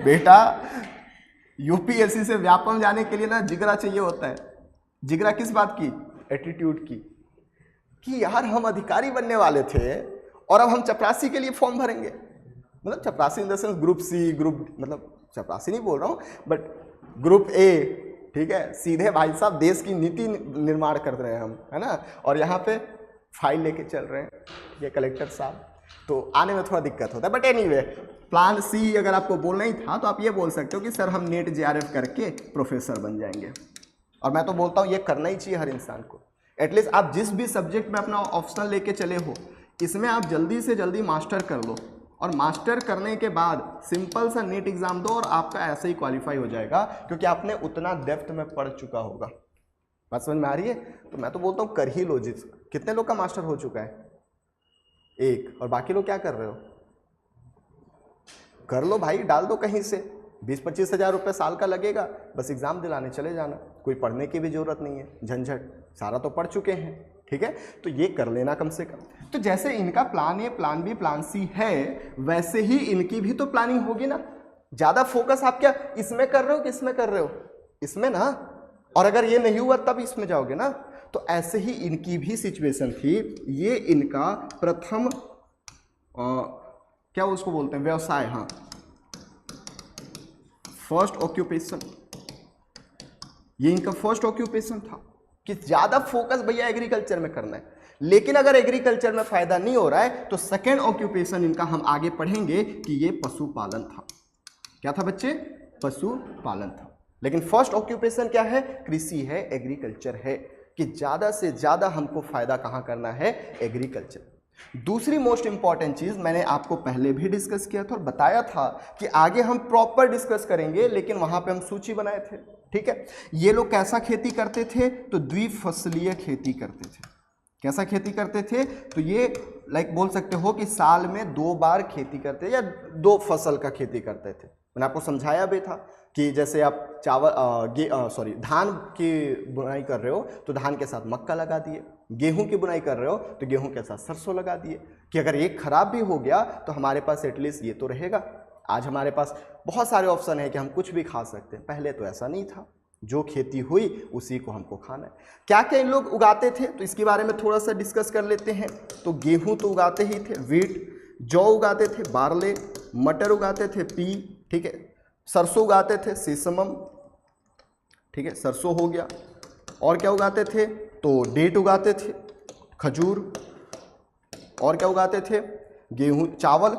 बेटा यूपीएससी से व्यापम जाने के लिए ना जिगरा चाहिए होता है। जिगरा किस बात की? एटीट्यूड की, कि यार हम अधिकारी बनने वाले थे और अब हम चपरासी के लिए फॉर्म भरेंगे। मतलब चपरासी in the sense group C, group, मतलब चपरासी नहीं बोल रहा हूँ, बट ग्रुप ए, ठीक है? सीधे भाई साहब देश की नीति निर्माण कर रहे हैं हम, है ना? और यहाँ पे फाइल लेके चल रहे हैं ये कलेक्टर साहब, तो आने में थोड़ा दिक्कत होता है। बट एनीवे, प्लान सी अगर आपको बोलना ही था तो आप ये बोल सकते हो कि सर हम नेट जेआरएफ करके प्रोफेसर बन जाएंगे। और मैं तो बोलता हूँ ये करना ही चाहिए हर इंसान को। एटलीस्ट आप जिस भी सब्जेक्ट में अपना ऑप्शनल लेके चले हो, इसमें आप जल्दी से जल्दी मास्टर कर लो, और मास्टर करने के बाद सिंपल सा नीट एग्जाम दो और आपका ऐसे ही क्वालिफाई हो जाएगा, क्योंकि आपने उतना डेप्थ में पढ़ चुका होगा। बात समझ में आ रही है? तो मैं तो बोलता हूँ कर ही लो। जिस कितने लोग का मास्टर हो चुका है? 1। और बाकी लोग क्या कर रहे हो? कर लो भाई, डाल दो कहीं से, 20-25 हज़ार रुपये साल का लगेगा, बस एग्जाम दिलाने चले जाना, कोई पढ़ने की भी जरूरत नहीं है, झंझट, सारा तो पढ़ चुके हैं, ठीक है? तो ये कर लेना कम से कम। तो जैसे इनका plan A, plan B, plan C है, वैसे ही इनकी भी तो प्लानिंग होगी ना। ज़्यादा फोकस आप क्या इसमें कर रहे हो कि इसमें कर रहे हो? इसमें ना। और अगर ये नहीं हुआ तब इसमें जाओगे ना। तो ऐसे ही इनकी भी सिचुएशन थी। ये इनका प्रथम क्या उसको बोलते हैं, व्यवसाय, हाँ, फर्स्ट ऑक्यूपेशन, ये इनका फर्स्ट ऑक्यूपेशन था कि ज्यादा फोकस भैया एग्रीकल्चर में करना है। लेकिन अगर एग्रीकल्चर में फायदा नहीं हो रहा है तो सेकेंड ऑक्यूपेशन इनका हम आगे पढ़ेंगे कि ये पशुपालन था। क्या था बच्चे? पशुपालन था। लेकिन फर्स्ट ऑक्यूपेशन क्या है? कृषि है, एग्रीकल्चर है, कि ज्यादा से ज्यादा हमको फायदा कहाँ करना है? एग्रीकल्चर। दूसरी मोस्ट इंपॉर्टेंट चीज मैंने आपको पहले भी डिस्कस किया था और बताया था कि आगे हम प्रॉपर डिस्कस करेंगे, लेकिन वहां पे हम सूची बनाए थे। ठीक है, ये लोग कैसा खेती करते थे? तो द्विफसलीय खेती करते थे। कैसा खेती करते थे? तो ये बोल सकते हो कि साल में 2 बार खेती करते या 2 फसल का खेती करते थे। मैंने आपको समझाया भी था कि जैसे आप धान की बुनाई कर रहे हो तो धान के साथ मक्का लगा दिए, गेहूं की बुनाई कर रहे हो तो गेहूं के साथ सरसों लगा दिए, कि अगर एक खराब भी हो गया तो हमारे पास एटलीस्ट ये तो रहेगा। आज हमारे पास बहुत सारे ऑप्शन है कि हम कुछ भी खा सकते हैं, पहले तो ऐसा नहीं था। जो खेती हुई उसी को हमको खाना है। क्या क्या इन लोग उगाते थे तो इसके बारे में थोड़ा सा डिस्कस कर लेते हैं। तो गेहूं तो उगाते ही थे, वीट, जौ उगाते थे, बार्ले, मटर उगाते थे, पी, ठीक है, सरसों उगाते थे, सीसमम, ठीक है, सरसों हो गया। और क्या उगाते थे? तो डेट उगाते थे, खजूर, और क्या उगाते थे? गेहूं, चावल,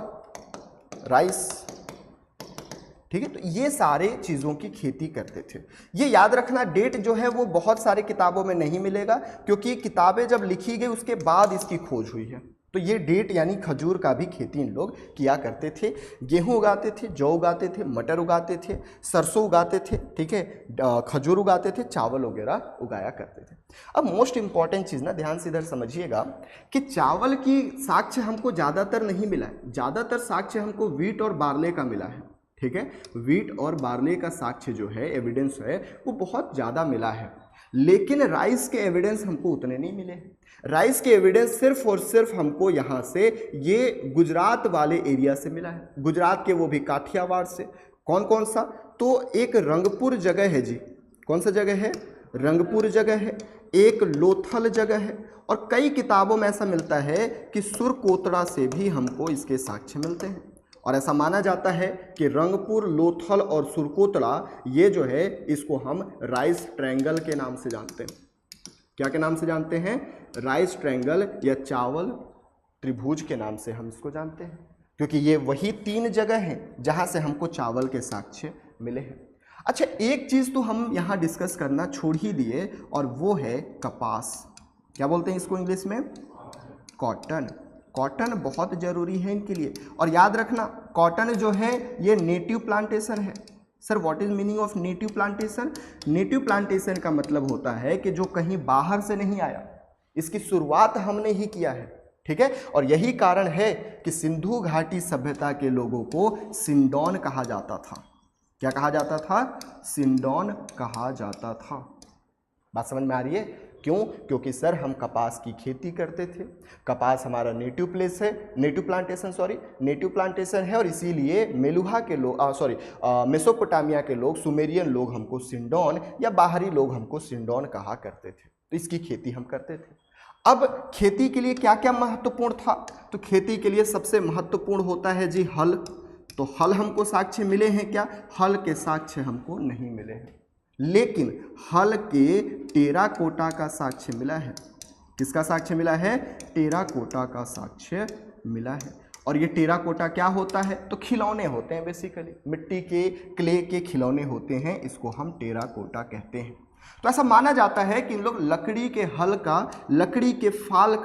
राइस, ठीक है। तो ये सारे चीज़ों की खेती करते थे। ये याद रखना, डेट जो है वो बहुत सारे किताबों में नहीं मिलेगा, क्योंकि किताबें जब लिखी गई उसके बाद इसकी खोज हुई है। तो ये डेट यानी खजूर का भी खेती इन लोग किया करते थे। गेहूं उगाते थे, जौ उगाते थे, मटर उगाते थे, सरसों उगाते थे, ठीक है, खजूर उगाते थे, चावल वगैरह उगाया करते थे। अब मोस्ट इंपॉर्टेंट चीज़ ना, ध्यान से इधर समझिएगा कि चावल की साक्ष्य हमको ज़्यादातर नहीं मिला है। ज़्यादातर साक्ष्य हमको वीट और बार्ले का मिला है, ठीक है। वीट और बार्ले का साक्ष्य जो है, एविडेंस है, वो बहुत ज़्यादा मिला है, लेकिन राइस के एविडेंस हमको उतने नहीं मिले। राइस के एविडेंस सिर्फ और सिर्फ हमको यहाँ से, ये गुजरात वाले एरिया से मिला है, गुजरात के वो भी काठियावाड़ से। कौन कौन सा? तो एक रंगपुर जगह है जी, कौन सा जगह है? रंगपुर जगह है, एक लोथल जगह है, और कई किताबों में ऐसा मिलता है कि सुरकोतड़ा से भी हमको इसके साक्ष्य मिलते हैं। और ऐसा माना जाता है कि रंगपुर, लोथल और सुरकोतड़ा, ये जो है इसको हम राइस ट्रायंगल के नाम से जानते हैं। क्या के नाम से जानते हैं? राइस ट्रायंगल या चावल त्रिभुज के नाम से हम इसको जानते हैं, क्योंकि ये वही 3 जगह हैं जहां से हमको चावल के साक्ष्य मिले हैं। अच्छा, एक चीज तो हम यहां डिस्कस करना छोड़ ही दिए, और वो है कपास। क्या बोलते हैं इसको इंग्लिश में? कॉटन। कॉटन बहुत जरूरी है इनके लिए। और याद रखना, कॉटन जो है ये नेटिव प्लांटेशन है। Sir, what is meaning of native plantation? Native plantation का मतलब होता है कि जो कहीं बाहर से नहीं आया, इसकी शुरुआत हमने ही किया है, ठीक है। और यही कारण है कि सिंधु घाटी सभ्यता के लोगों को सिंडोन कहा जाता था। क्या कहा जाता था? सिंडोन कहा जाता था। बात समझ में आ रही है? क्यों? क्योंकि सर हम कपास की खेती करते थे, कपास हमारा नेटिव प्लेस है, नेटिव प्लांटेशन है, और इसीलिए मेलुहा के लोग मेसोपोटामिया के लोग, सुमेरियन लोग हमको सिंडोन, या बाहरी लोग हमको सिंडोन कहा करते थे। तो इसकी खेती हम करते थे। अब खेती के लिए क्या क्या महत्वपूर्ण था? तो खेती के लिए सबसे महत्वपूर्ण होता है जी हल। तो हल हमको साक्ष्य मिले हैं क्या? हल के साक्ष्य हमको नहीं मिले हैं, लेकिन हल के टेराकोटा का साक्ष्य मिला है। किसका साक्ष्य मिला है? टेराकोटा का साक्ष्य मिला है। और ये टेराकोटा क्या होता है? तो खिलौने होते हैं, बेसिकली मिट्टी के, क्ले के खिलौने होते हैं, इसको हम टेराकोटा कहते हैं। तो ऐसा माना जाता है कि इन लोग लकड़ी के हल का, लकड़ी के फाल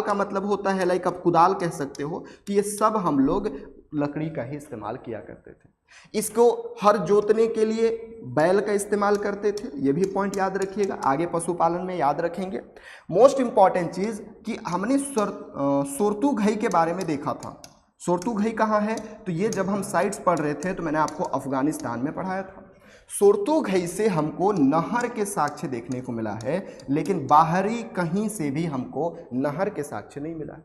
का मतलब होता है लाइक आप कुदाल कह सकते हो, तो ये सब हम लोग लकड़ी का ही इस्तेमाल किया करते थे। इसको हर जोतने के लिए बैल का इस्तेमाल करते थे, ये भी पॉइंट याद रखिएगा, आगे पशुपालन में याद रखेंगे। मोस्ट इंपॉर्टेंट चीज कि हमने सोरतुघई के बारे में देखा था। सोरतुघई कहाँ है? तो ये जब हम साइट्स पढ़ रहे थे तो मैंने आपको अफगानिस्तान में पढ़ाया था। सोरतुघई से हमको नहर के साक्ष्य देखने को मिला है, लेकिन बाहरी कहीं से भी हमको नहर के साक्ष्य नहीं मिला है।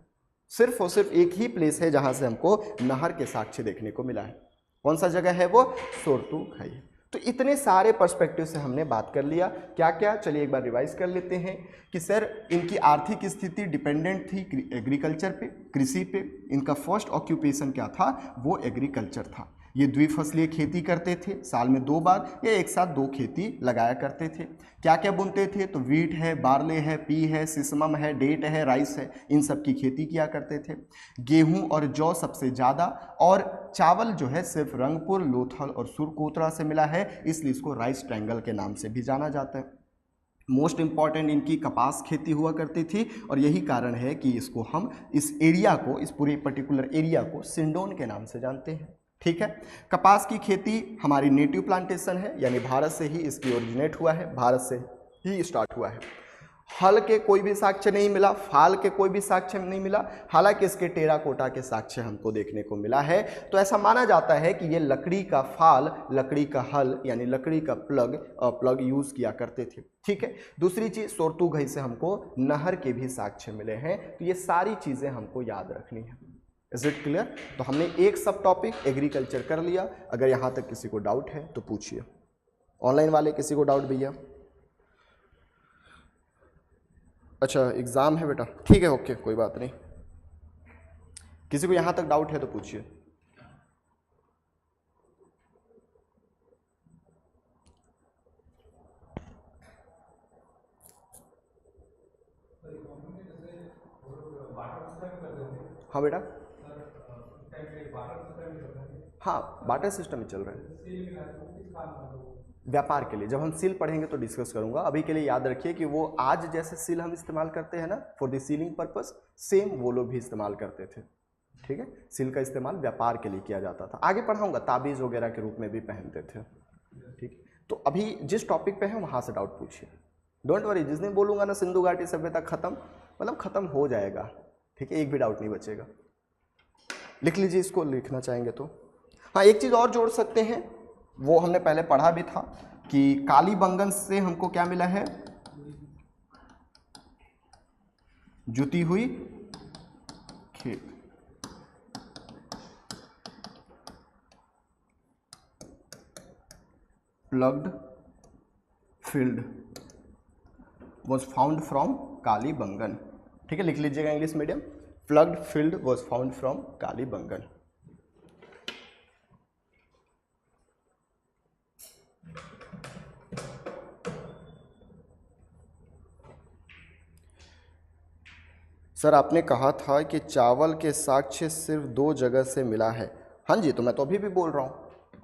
सिर्फ और सिर्फ एक ही प्लेस है जहां से हमको नहर के साक्ष्य देखने को मिला है। कौन सा जगह है वो? सोरतुघई। तो इतने सारे पर्सपेक्टिव से हमने बात कर लिया। क्या क्या? चलिए एक बार रिवाइज कर लेते हैं कि सर इनकी आर्थिक स्थिति डिपेंडेंट थी एग्रीकल्चर पे, कृषि पे। इनका फर्स्ट ऑक्यूपेशन क्या था? वो एग्रीकल्चर था। ये द्विफसलीय खेती करते थे, साल में 2 बार या एक साथ 2 खेती लगाया करते थे। क्या क्या बुनते थे? तो वीट है, बार्ले है, पी है, सिसमम है, डेट है, राइस है, इन सब की खेती किया करते थे। गेहूं और जौ सबसे ज़्यादा, और चावल जो है सिर्फ रंगपुर, लोथल और सुरकोतड़ा से मिला है, इसलिए इसको राइस ट्रायंगल के नाम से भी जाना जाता है। मोस्ट इम्पॉर्टेंट इनकी कपास खेती हुआ करती थी और यही कारण है कि इसको हम इस एरिया को, इस पूरी पर्टिकुलर एरिया को सिंडोन के नाम से जानते हैं। ठीक है, कपास की खेती हमारी नेटिव प्लांटेशन है, यानी भारत से ही इसकी ओरिजिनेट हुआ है, भारत से ही स्टार्ट हुआ है। हल के कोई भी साक्ष्य नहीं मिला, फाल के कोई भी साक्ष्य नहीं मिला, हालांकि इसके टेराकोटा के साक्ष्य हमको देखने को मिला है। तो ऐसा माना जाता है कि ये लकड़ी का फाल, लकड़ी का हल यानी लकड़ी का प्लग यूज किया करते थे। ठीक है, दूसरी चीज सोरतुघई से हमको नहर के भी साक्ष्य मिले हैं। तो ये सारी चीजें हमको याद रखनी है। Is it clear? तो हमने एक सब टॉपिक एग्रीकल्चर कर लिया। अगर यहाँ तक किसी को डाउट है तो पूछिए। ऑनलाइन वाले किसी को डाउट भैया? अच्छा एग्ज़ाम है बेटा, ठीक है, ओके, कोई बात नहीं। किसी को यहाँ तक डाउट है तो पूछिए। हाँ बेटा, हाँ बाटर सिस्टम ही चल रहा है व्यापार के लिए। जब हम सील पढ़ेंगे तो डिस्कस करूंगा। अभी के लिए याद रखिए कि वो आज जैसे सील हम इस्तेमाल करते हैं ना for the ceiling purpose, same वो लोग भी इस्तेमाल करते थे। ठीक है, सील का इस्तेमाल व्यापार के लिए किया जाता था। आगे पढ़ाऊंगा, ताबीज़ वगैरह के रूप में भी पहनते थे। ठीक, तो अभी जिस टॉपिक पे है वहाँ से डाउट पूछिए। डोंट वरी, जिस दिन बोलूँगा ना सिंधु घाटी सभ्यता खत्म, मतलब खत्म हो जाएगा। ठीक है, एक भी डाउट नहीं बचेगा। लिख लीजिए इसको, लिखना चाहेंगे तो। हाँ, एक चीज़ और जोड़ सकते हैं, वो हमने पहले पढ़ा भी था कि कालीबंगन से हमको क्या मिला है? जुती हुई खेत। Plugged field was found from Kalibangan. ठीक है, लिख लीजिएगा English medium, plugged field was found from Kalibangan. Sir आपने कहा था कि चावल के साक्ष्य सिर्फ 2 जगह से मिला है। हाँ जी, तो मैं तो अभी भी बोल रहा हूँ,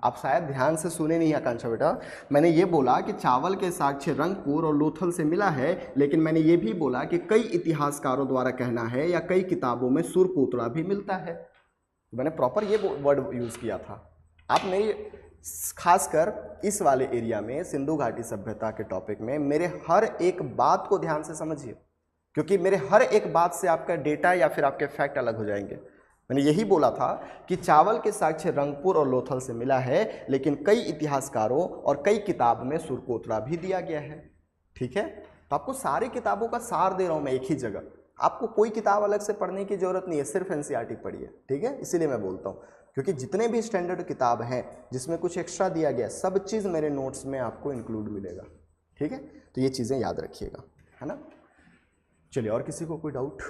आप शायद ध्यान से सुने नहीं आकांक्षा बेटा। मैंने ये बोला कि चावल के साक्ष्य रंगपुर और लोथल से मिला है, लेकिन मैंने ये भी बोला कि कई इतिहासकारों द्वारा कहना है या कई किताबों में सुरकोतरा भी मिलता है। मैंने प्रॉपर ये वर्ड यूज़ किया था। आप मेरी खासकर इस वाले एरिया में सिंधु घाटी सभ्यता के टॉपिक में मेरे हर एक बात को ध्यान से समझिए, क्योंकि मेरे हर एक बात से आपका डेटा या फिर आपके फैक्ट अलग हो जाएंगे। मैंने यही बोला था कि चावल के साक्ष्य रंगपुर और लोथल से मिला है, लेकिन कई इतिहासकारों और कई किताब में सुरकोतरा भी दिया गया है। ठीक है, तो आपको सारी किताबों का सार दे रहा हूँ मैं एक ही जगह, आपको कोई किताब अलग से पढ़ने की जरूरत नहीं है, सिर्फ एनसीईआरटी पढ़िए। ठीक है, इसीलिए मैं बोलता हूँ, क्योंकि जितने भी स्टैंडर्ड किताब हैं जिसमें कुछ एक्स्ट्रा दिया गया, सब चीज़ मेरे नोट्स में आपको इंक्लूड मिलेगा। ठीक है, तो ये चीज़ें याद रखिएगा, है ना। चलिए, और किसी को कोई डाउट?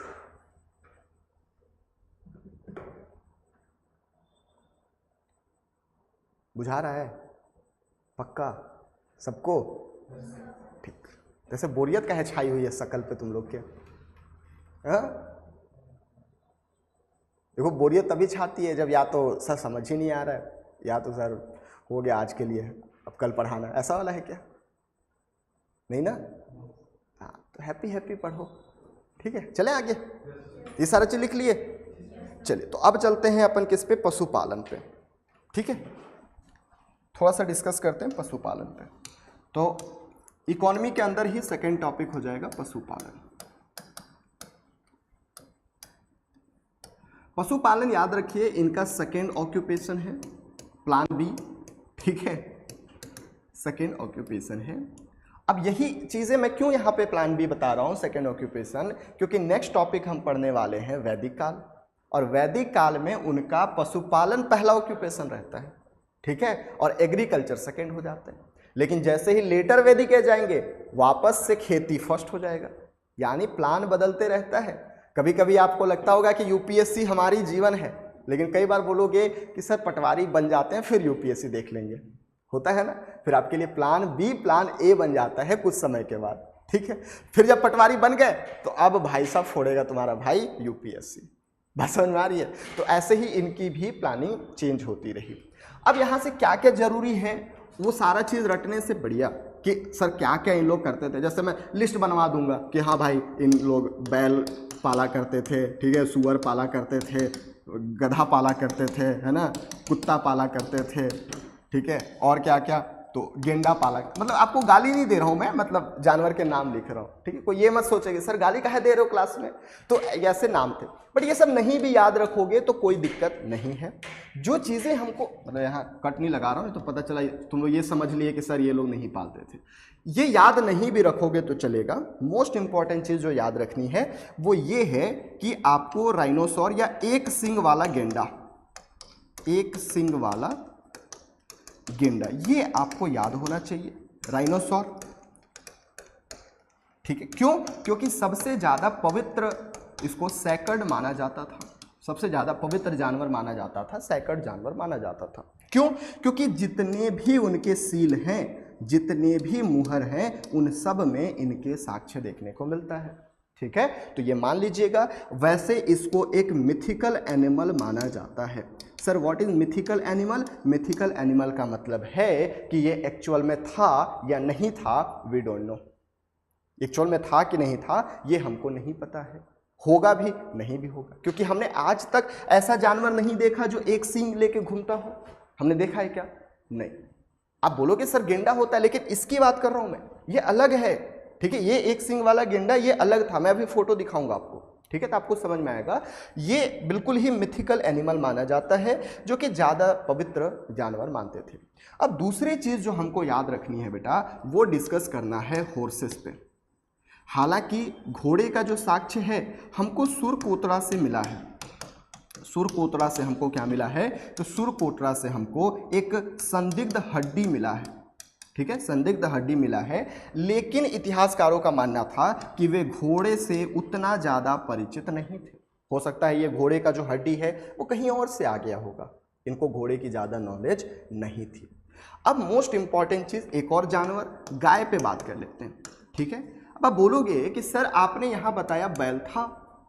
बुझा रहा है पक्का सबको? ठीक, जैसे बोरियत काहे छाई हुई है शकल पे तुम लोग के? हाँ, देखो बोरियत तभी छाती है जब या तो सर समझ ही नहीं आ रहा है, या तो सर हो गया आज के लिए, अब कल पढ़ाना, ऐसा वाला है क्या? नहीं ना? हाँ, तो हैप्पी हैप्पी पढ़ो। ठीक है, चले आगे, ये सारा चीज लिख लिए। चलिए, तो अब चलते हैं अपन किस पे? पशुपालन पे। ठीक है, थोड़ा सा डिस्कस करते हैं पशुपालन पे। तो इकोनॉमी के अंदर ही सेकंड टॉपिक हो जाएगा पशुपालन। पशुपालन याद रखिए, इनका सेकंड ऑक्यूपेशन है, प्लान बी। ठीक है, सेकंड ऑक्यूपेशन है। अब यही चीज़ें मैं क्यों यहाँ पे प्लान बी बता रहा हूँ, सेकंड ऑक्यूपेशन, क्योंकि नेक्स्ट टॉपिक हम पढ़ने वाले हैं वैदिक काल, और वैदिक काल में उनका पशुपालन पहला ऑक्यूपेशन रहता है। ठीक है, और एग्रीकल्चर सेकंड हो जाता है। लेकिन जैसे ही लेटर वैदिक आ जाएंगे, वापस से खेती फर्स्ट हो जाएगा, यानी प्लान बदलते रहता है। कभी कभी आपको लगता होगा कि यूपीएससी हमारी जीवन है, लेकिन कई बार बोलोगे कि सर पटवारी बन जाते हैं फिर यूपीएससी देख लेंगे, होता है ना। फिर आपके लिए प्लान बी प्लान ए बन जाता है कुछ समय के बाद। ठीक है, फिर जब पटवारी बन गए तो अब भाई साहब फोड़ेगा तुम्हारा भाई यूपीएससी, बस समझ में आ रही है। तो ऐसे ही इनकी भी प्लानिंग चेंज होती रही। अब यहाँ से क्या क्या जरूरी है, वो सारा चीज़ रटने से बढ़िया कि सर क्या क्या इन लोग करते थे। जैसे मैं लिस्ट बनवा दूंगा कि हाँ भाई इन लोग बैल पाला करते थे, ठीक है, सुअर पाला करते थे, गधा पाला करते थे, है ना, कुत्ता पाला करते थे, ठीक है, और क्या क्या, तो गेंडा पाला, मतलब आपको गाली नहीं दे रहा हूँ मैं, मतलब जानवर के नाम लिख रहा हूँ, ठीक है। कोई ये मत सोचेगा सर गाली काहे दे रहे हो क्लास में, तो ऐसे नाम थे। बट ये सब नहीं भी याद रखोगे तो कोई दिक्कत नहीं है। जो चीज़ें हमको, मतलब यहाँ कट नहीं लगा रहा हूँ तो पता चला तुम लोग ये समझ लिए कि सर ये लोग नहीं पालते थे, ये याद नहीं भी रखोगे तो चलेगा। मोस्ट इंपॉर्टेंट चीज़ जो याद रखनी है वो ये है कि आपको राइनोसॉर या एक सींग वाला गेंडा, एक सींग वाला गेंडा, ये आपको याद होना चाहिए, राइनोसॉर, ठीक है। क्यों? क्योंकि सबसे ज्यादा पवित्र इसको सैक्रड माना जाता था, सबसे ज्यादा पवित्र जानवर माना जाता था, सैक्रड जानवर माना जाता था। क्यों? क्योंकि जितने भी उनके सील हैं, जितने भी मुहर हैं, उन सब में इनके साक्ष्य देखने को मिलता है, ठीक है। तो ये मान लीजिएगा। वैसे इसको एक मिथिकल एनिमल माना जाता है। Sir what is mythical animal? Mythical animal का मतलब है कि ये एक्चुअल में था या नहीं था, वी डोंट नो। एक्चुअल में था कि नहीं था ये हमको नहीं पता है, होगा भी नहीं भी होगा, क्योंकि हमने आज तक ऐसा जानवर नहीं देखा जो एक सींग लेके घूमता हो। हमने देखा है क्या? नहीं। आप बोलोगे सर गेंडा होता है, लेकिन इसकी बात कर रहा हूं मैं, ये अलग है, ठीक है। ये एक सींग वाला गेंडा ये अलग था, मैं अभी फोटो दिखाऊंगा आपको, ठीक है, तो आपको समझ में आएगा। ये बिल्कुल ही मिथिकल एनिमल माना जाता है, जो कि ज़्यादा पवित्र जानवर मानते थे। अब दूसरी चीज़ जो हमको याद रखनी है बेटा, वो डिस्कस करना है हॉर्सेस पे। हालांकि घोड़े का जो साक्ष्य है हमको सुरकोतरा से मिला है, सुरकोतरा से हमको क्या मिला है, तो सुरकोतरा से हमको एक संदिग्ध हड्डी मिला है, ठीक है, संदिग्ध हड्डी मिला है। लेकिन इतिहासकारों का मानना था कि वे घोड़े से उतना ज़्यादा परिचित नहीं थे। हो सकता है ये घोड़े का जो हड्डी है वो कहीं और से आ गया होगा, इनको घोड़े की ज़्यादा नॉलेज नहीं थी। अब मोस्ट इंपॉर्टेंट चीज़, एक और जानवर गाय पे बात कर लेते हैं, ठीक है। अब आप बोलोगे कि सर आपने यहाँ बताया बैल था,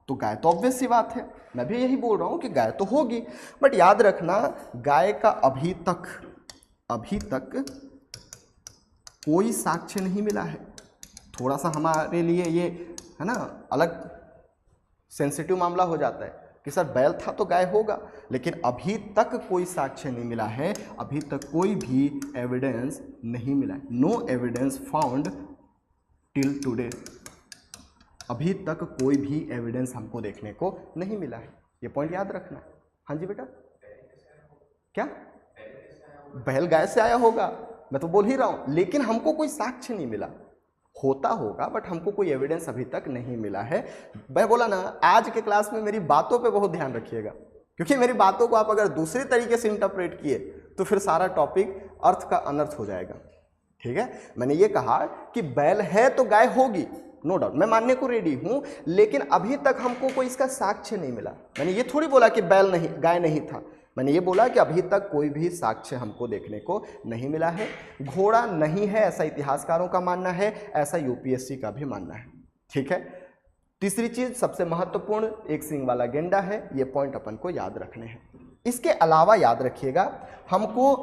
तो गाय तो ऑब्वियस सी बात है, मैं भी यही बोल रहा हूँ कि गाय तो होगी। बट याद रखना, गाय का अभी तक कोई साक्ष्य नहीं मिला है। थोड़ा सा हमारे लिए ये है ना अलग सेंसिटिव मामला हो जाता है कि सर बैल था तो गाय होगा, लेकिन अभी तक कोई साक्ष्य नहीं मिला है, अभी तक कोई भी एविडेंस नहीं मिला है। No evidence found till today. अभी तक कोई भी एविडेंस हमको देखने को नहीं मिला है, ये पॉइंट याद रखना। हाँ जी बेटा, क्या बैल गाय से आया होगा, मैं तो बोल ही रहा हूं, लेकिन हमको कोई साक्ष्य नहीं मिला। होता होगा बट हमको कोई एविडेंस अभी तक नहीं मिला है। मैं बोला ना, आज के क्लास में मेरी बातों पे बहुत ध्यान रखिएगा, क्योंकि मेरी बातों को आप अगर दूसरे तरीके से इंटरप्रेट किए तो फिर सारा टॉपिक अर्थ का अनर्थ हो जाएगा, ठीक है। मैंने ये कहा कि बैल है तो गाय होगी, नो डाउट, मैं मानने को रेडी हूं, लेकिन अभी तक हमको कोई इसका साक्ष्य नहीं मिला। मैंने ये थोड़ी बोला कि बैल नहीं, गाय नहीं था, मैंने ये बोला कि अभी तक कोई भी साक्ष्य हमको देखने को नहीं मिला है। घोड़ा नहीं है ऐसा इतिहासकारों का मानना है, ऐसा यूपीएससी का भी मानना है, ठीक है। तीसरी चीज सबसे महत्वपूर्ण, एक सींग वाला गेंडा है, ये पॉइंट अपन को याद रखने हैं। इसके अलावा याद रखिएगा, हमको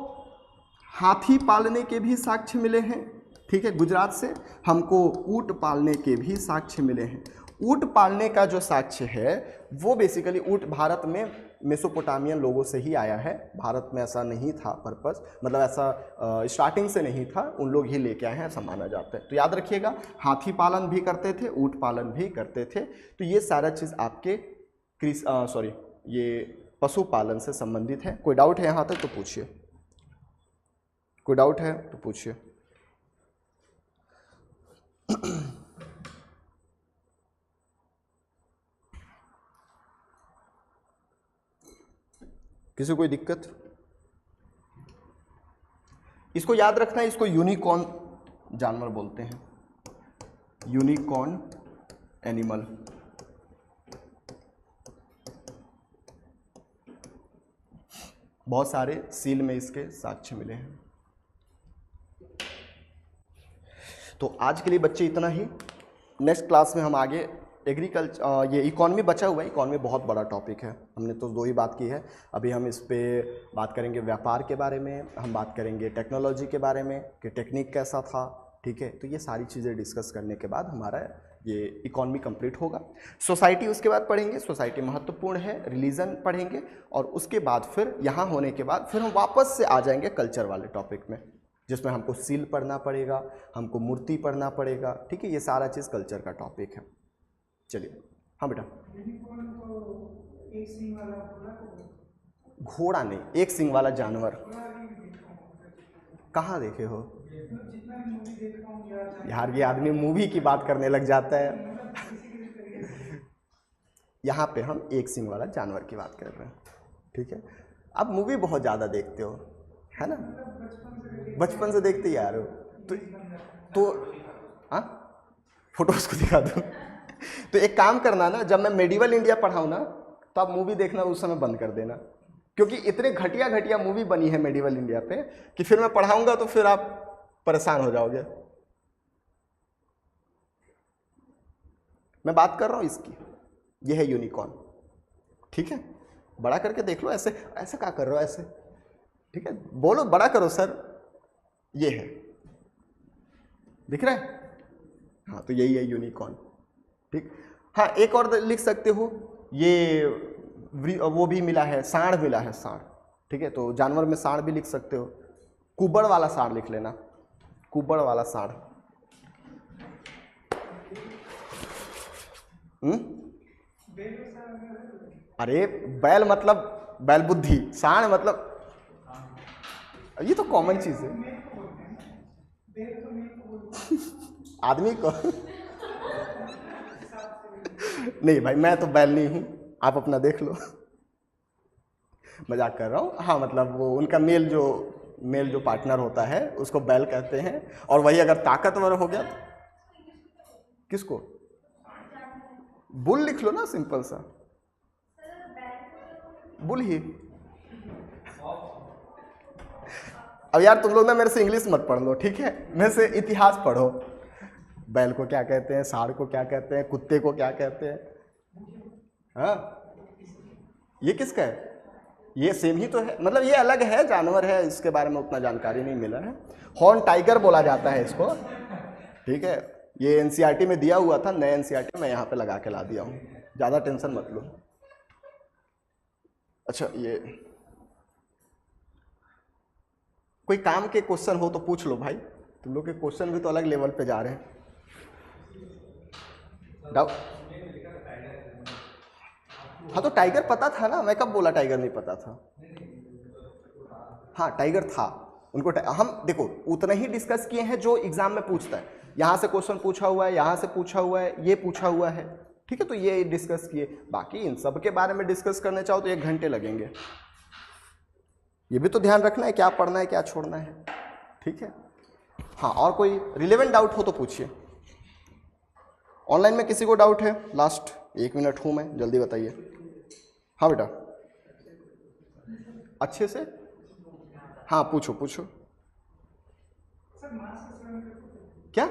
हाथी पालने के भी साक्ष्य मिले हैं, ठीक है, गुजरात से। हमको ऊंट पालने के भी साक्ष्य मिले हैं। ऊंट पालने का जो साक्ष्य है वो बेसिकली, ऊंट भारत में मेसोपोटामियन लोगों से ही आया है, भारत में ऐसा नहीं था पर्पस, मतलब ऐसा स्टार्टिंग से नहीं था, उन लोग ही लेके आए हैं ऐसा माना जाता है। तो याद रखिएगा, हाथी पालन भी करते थे, ऊंट पालन भी करते थे। तो ये सारा चीज़ आपके ये पशुपालन से संबंधित है। कोई डाउट है यहाँ तक तो पूछिए, कोई डाउट है तो पूछिए। किसी को कोई दिक्कत? इसको याद रखना है, इसको यूनिकॉर्न जानवर बोलते हैं, यूनिकॉर्न एनिमल। बहुत सारे सील में इसके साक्ष्य मिले हैं। तो आज के लिए बच्चे इतना ही। नेक्स्ट क्लास में हम आगे एग्रीकल्चर, ये इकॉनमी बचा हुआ है, इकॉनमी बहुत बड़ा टॉपिक है, हमने तो 2 ही बात की है। अभी हम इस पे बात करेंगे व्यापार के बारे में, हम बात करेंगे टेक्नोलॉजी के बारे में कि टेक्निक कैसा था, ठीक है, तो ये सारी चीज़ें डिस्कस करने के बाद हमारा ये इकॉनमी कंप्लीट होगा। सोसाइटी उसके बाद पढ़ेंगे, सोसाइटी महत्वपूर्ण है, रिलीजन पढ़ेंगे, और उसके बाद फिर यहाँ होने के बाद फिर हम वापस से आ जाएंगे कल्चर वाले टॉपिक में, जिसमें हमको सील पढ़ना पड़ेगा, हमको मूर्ति पढ़ना पड़ेगा। ठीक है, ये सारा चीज़ कल्चर का टॉपिक है। चलिए, हाँ बेटा। घोड़ा नहीं, एक सिंग वाला जानवर कहाँ देखे हो यार? ये आदमी मूवी की बात करने लग जाता है। यहाँ पे हम एक सिंग वाला जानवर की बात कर रहे हैं। ठीक है, आप मूवी बहुत ज़्यादा देखते हो, है ना? बचपन से देखते ही आ रहे हो तो हाँ, फोटोज को दिखा दो। तो एक काम करना ना, जब मैं मेडिवल इंडिया पढ़ाऊँ ना, तो आप मूवी देखना उस समय बंद कर देना, क्योंकि इतने घटिया घटिया मूवी बनी है मेडिवल इंडिया पे कि फिर मैं पढ़ाऊंगा तो फिर आप परेशान हो जाओगे। मैं बात कर रहा हूँ इसकी, ये है यूनिकॉर्न। ठीक है, बड़ा करके देख लो। ऐसे ऐसे क्या कर रहे हो ऐसे? ठीक है, बोलो बड़ा करो सर। ये है, दिख रहा है? हाँ, तो यही है यूनिकॉर्न। ठीक, हाँ, एक और लिख सकते हो, ये वो भी मिला है, सांड मिला है, सांड। ठीक है, तो जानवर में सांड भी लिख सकते हो। कुबड़ वाला सांड लिख लेना, कुबड़ वाला सांड। अरे बैल मतलब बैल बुद्धि, सांड मतलब, ये तो कॉमन चीज है आदमी को। नहीं भाई, मैं तो बैल नहीं हूं, आप अपना देख लो। मजाक कर रहा हूँ। हाँ, मतलब वो उनका मेल जो पार्टनर होता है उसको बैल कहते हैं, और वही अगर ताकतवर हो गया तो किसको? बुल लिख लो ना, सिंपल सा बुल ही। अब यार तुम लोग ना मेरे से इंग्लिश मत पढ़ लो, ठीक है? मेरे से इतिहास पढ़ो। बैल को क्या कहते हैं, सांड को क्या कहते हैं, कुत्ते को क्या कहते हैं? हाँ, ये किसका है? ये सेम ही तो है, मतलब ये अलग है, जानवर है, इसके बारे में उतना जानकारी नहीं मिला है। हॉर्न टाइगर बोला जाता है इसको। ठीक है, ये एनसीईआरटी में दिया हुआ था, नए एनसीईआरटी में यहाँ पे लगा के ला दिया हूँ, ज़्यादा टेंशन मत लो। अच्छा, ये कोई काम के क्वेश्चन हो तो पूछ लो भाई, तुम लोग के क्वेश्चन भी तो अलग लेवल पे जा रहे हैं। हाँ, तो टाइगर पता था ना, मैं कब बोला टाइगर नहीं पता था? हाँ, टाइगर था। उनको हम देखो उतना ही डिस्कस किए हैं जो एग्जाम में पूछता है। यहाँ से क्वेश्चन पूछा हुआ है, यहाँ से पूछा हुआ है, ये पूछा हुआ है। ठीक है, तो ये डिस्कस किए। बाकी इन सब के बारे में डिस्कस करने चाहो तो 1 घंटे लगेंगे। ये भी तो ध्यान रखना है क्या पढ़ना है क्या छोड़ना है। ठीक है, हाँ, और कोई रिलेवेंट डाउट हो तो पूछिए। ऑनलाइन में किसी को डाउट है? लास्ट 1 मिनट हूँ मैं, जल्दी बताइए। हाँ बेटा, अच्छे से, हाँ पूछो पूछो। क्या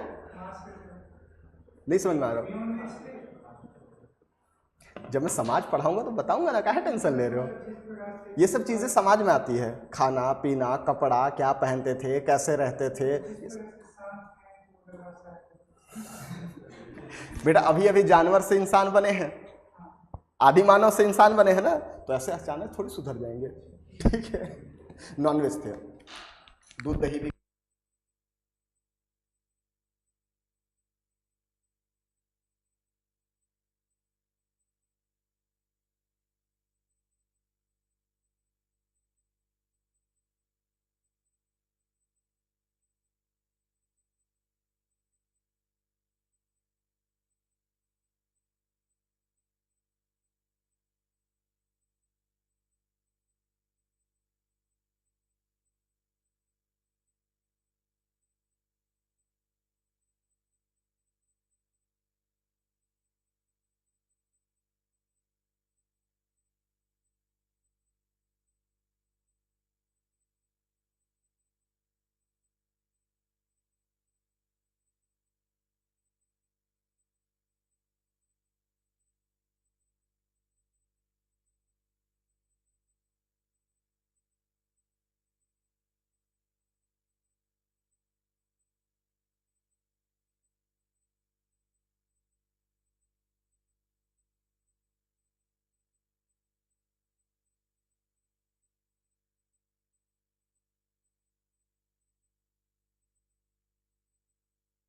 नहीं समझ में आ रहा? जब मैं समाज पढ़ाऊंगा तो बताऊंगा ना, काहे टेंशन ले रहे हो? ये सब चीजें समाज में आती है, खाना पीना, कपड़ा, क्या पहनते थे, कैसे रहते थे। बेटा अभी अभी जानवर से इंसान बने हैं, आदि मानव से इंसान बने हैं ना, तो ऐसे अचानक थोड़ी सुधर जाएंगे। ठीक है, नॉनवेज थे, दूध दही भी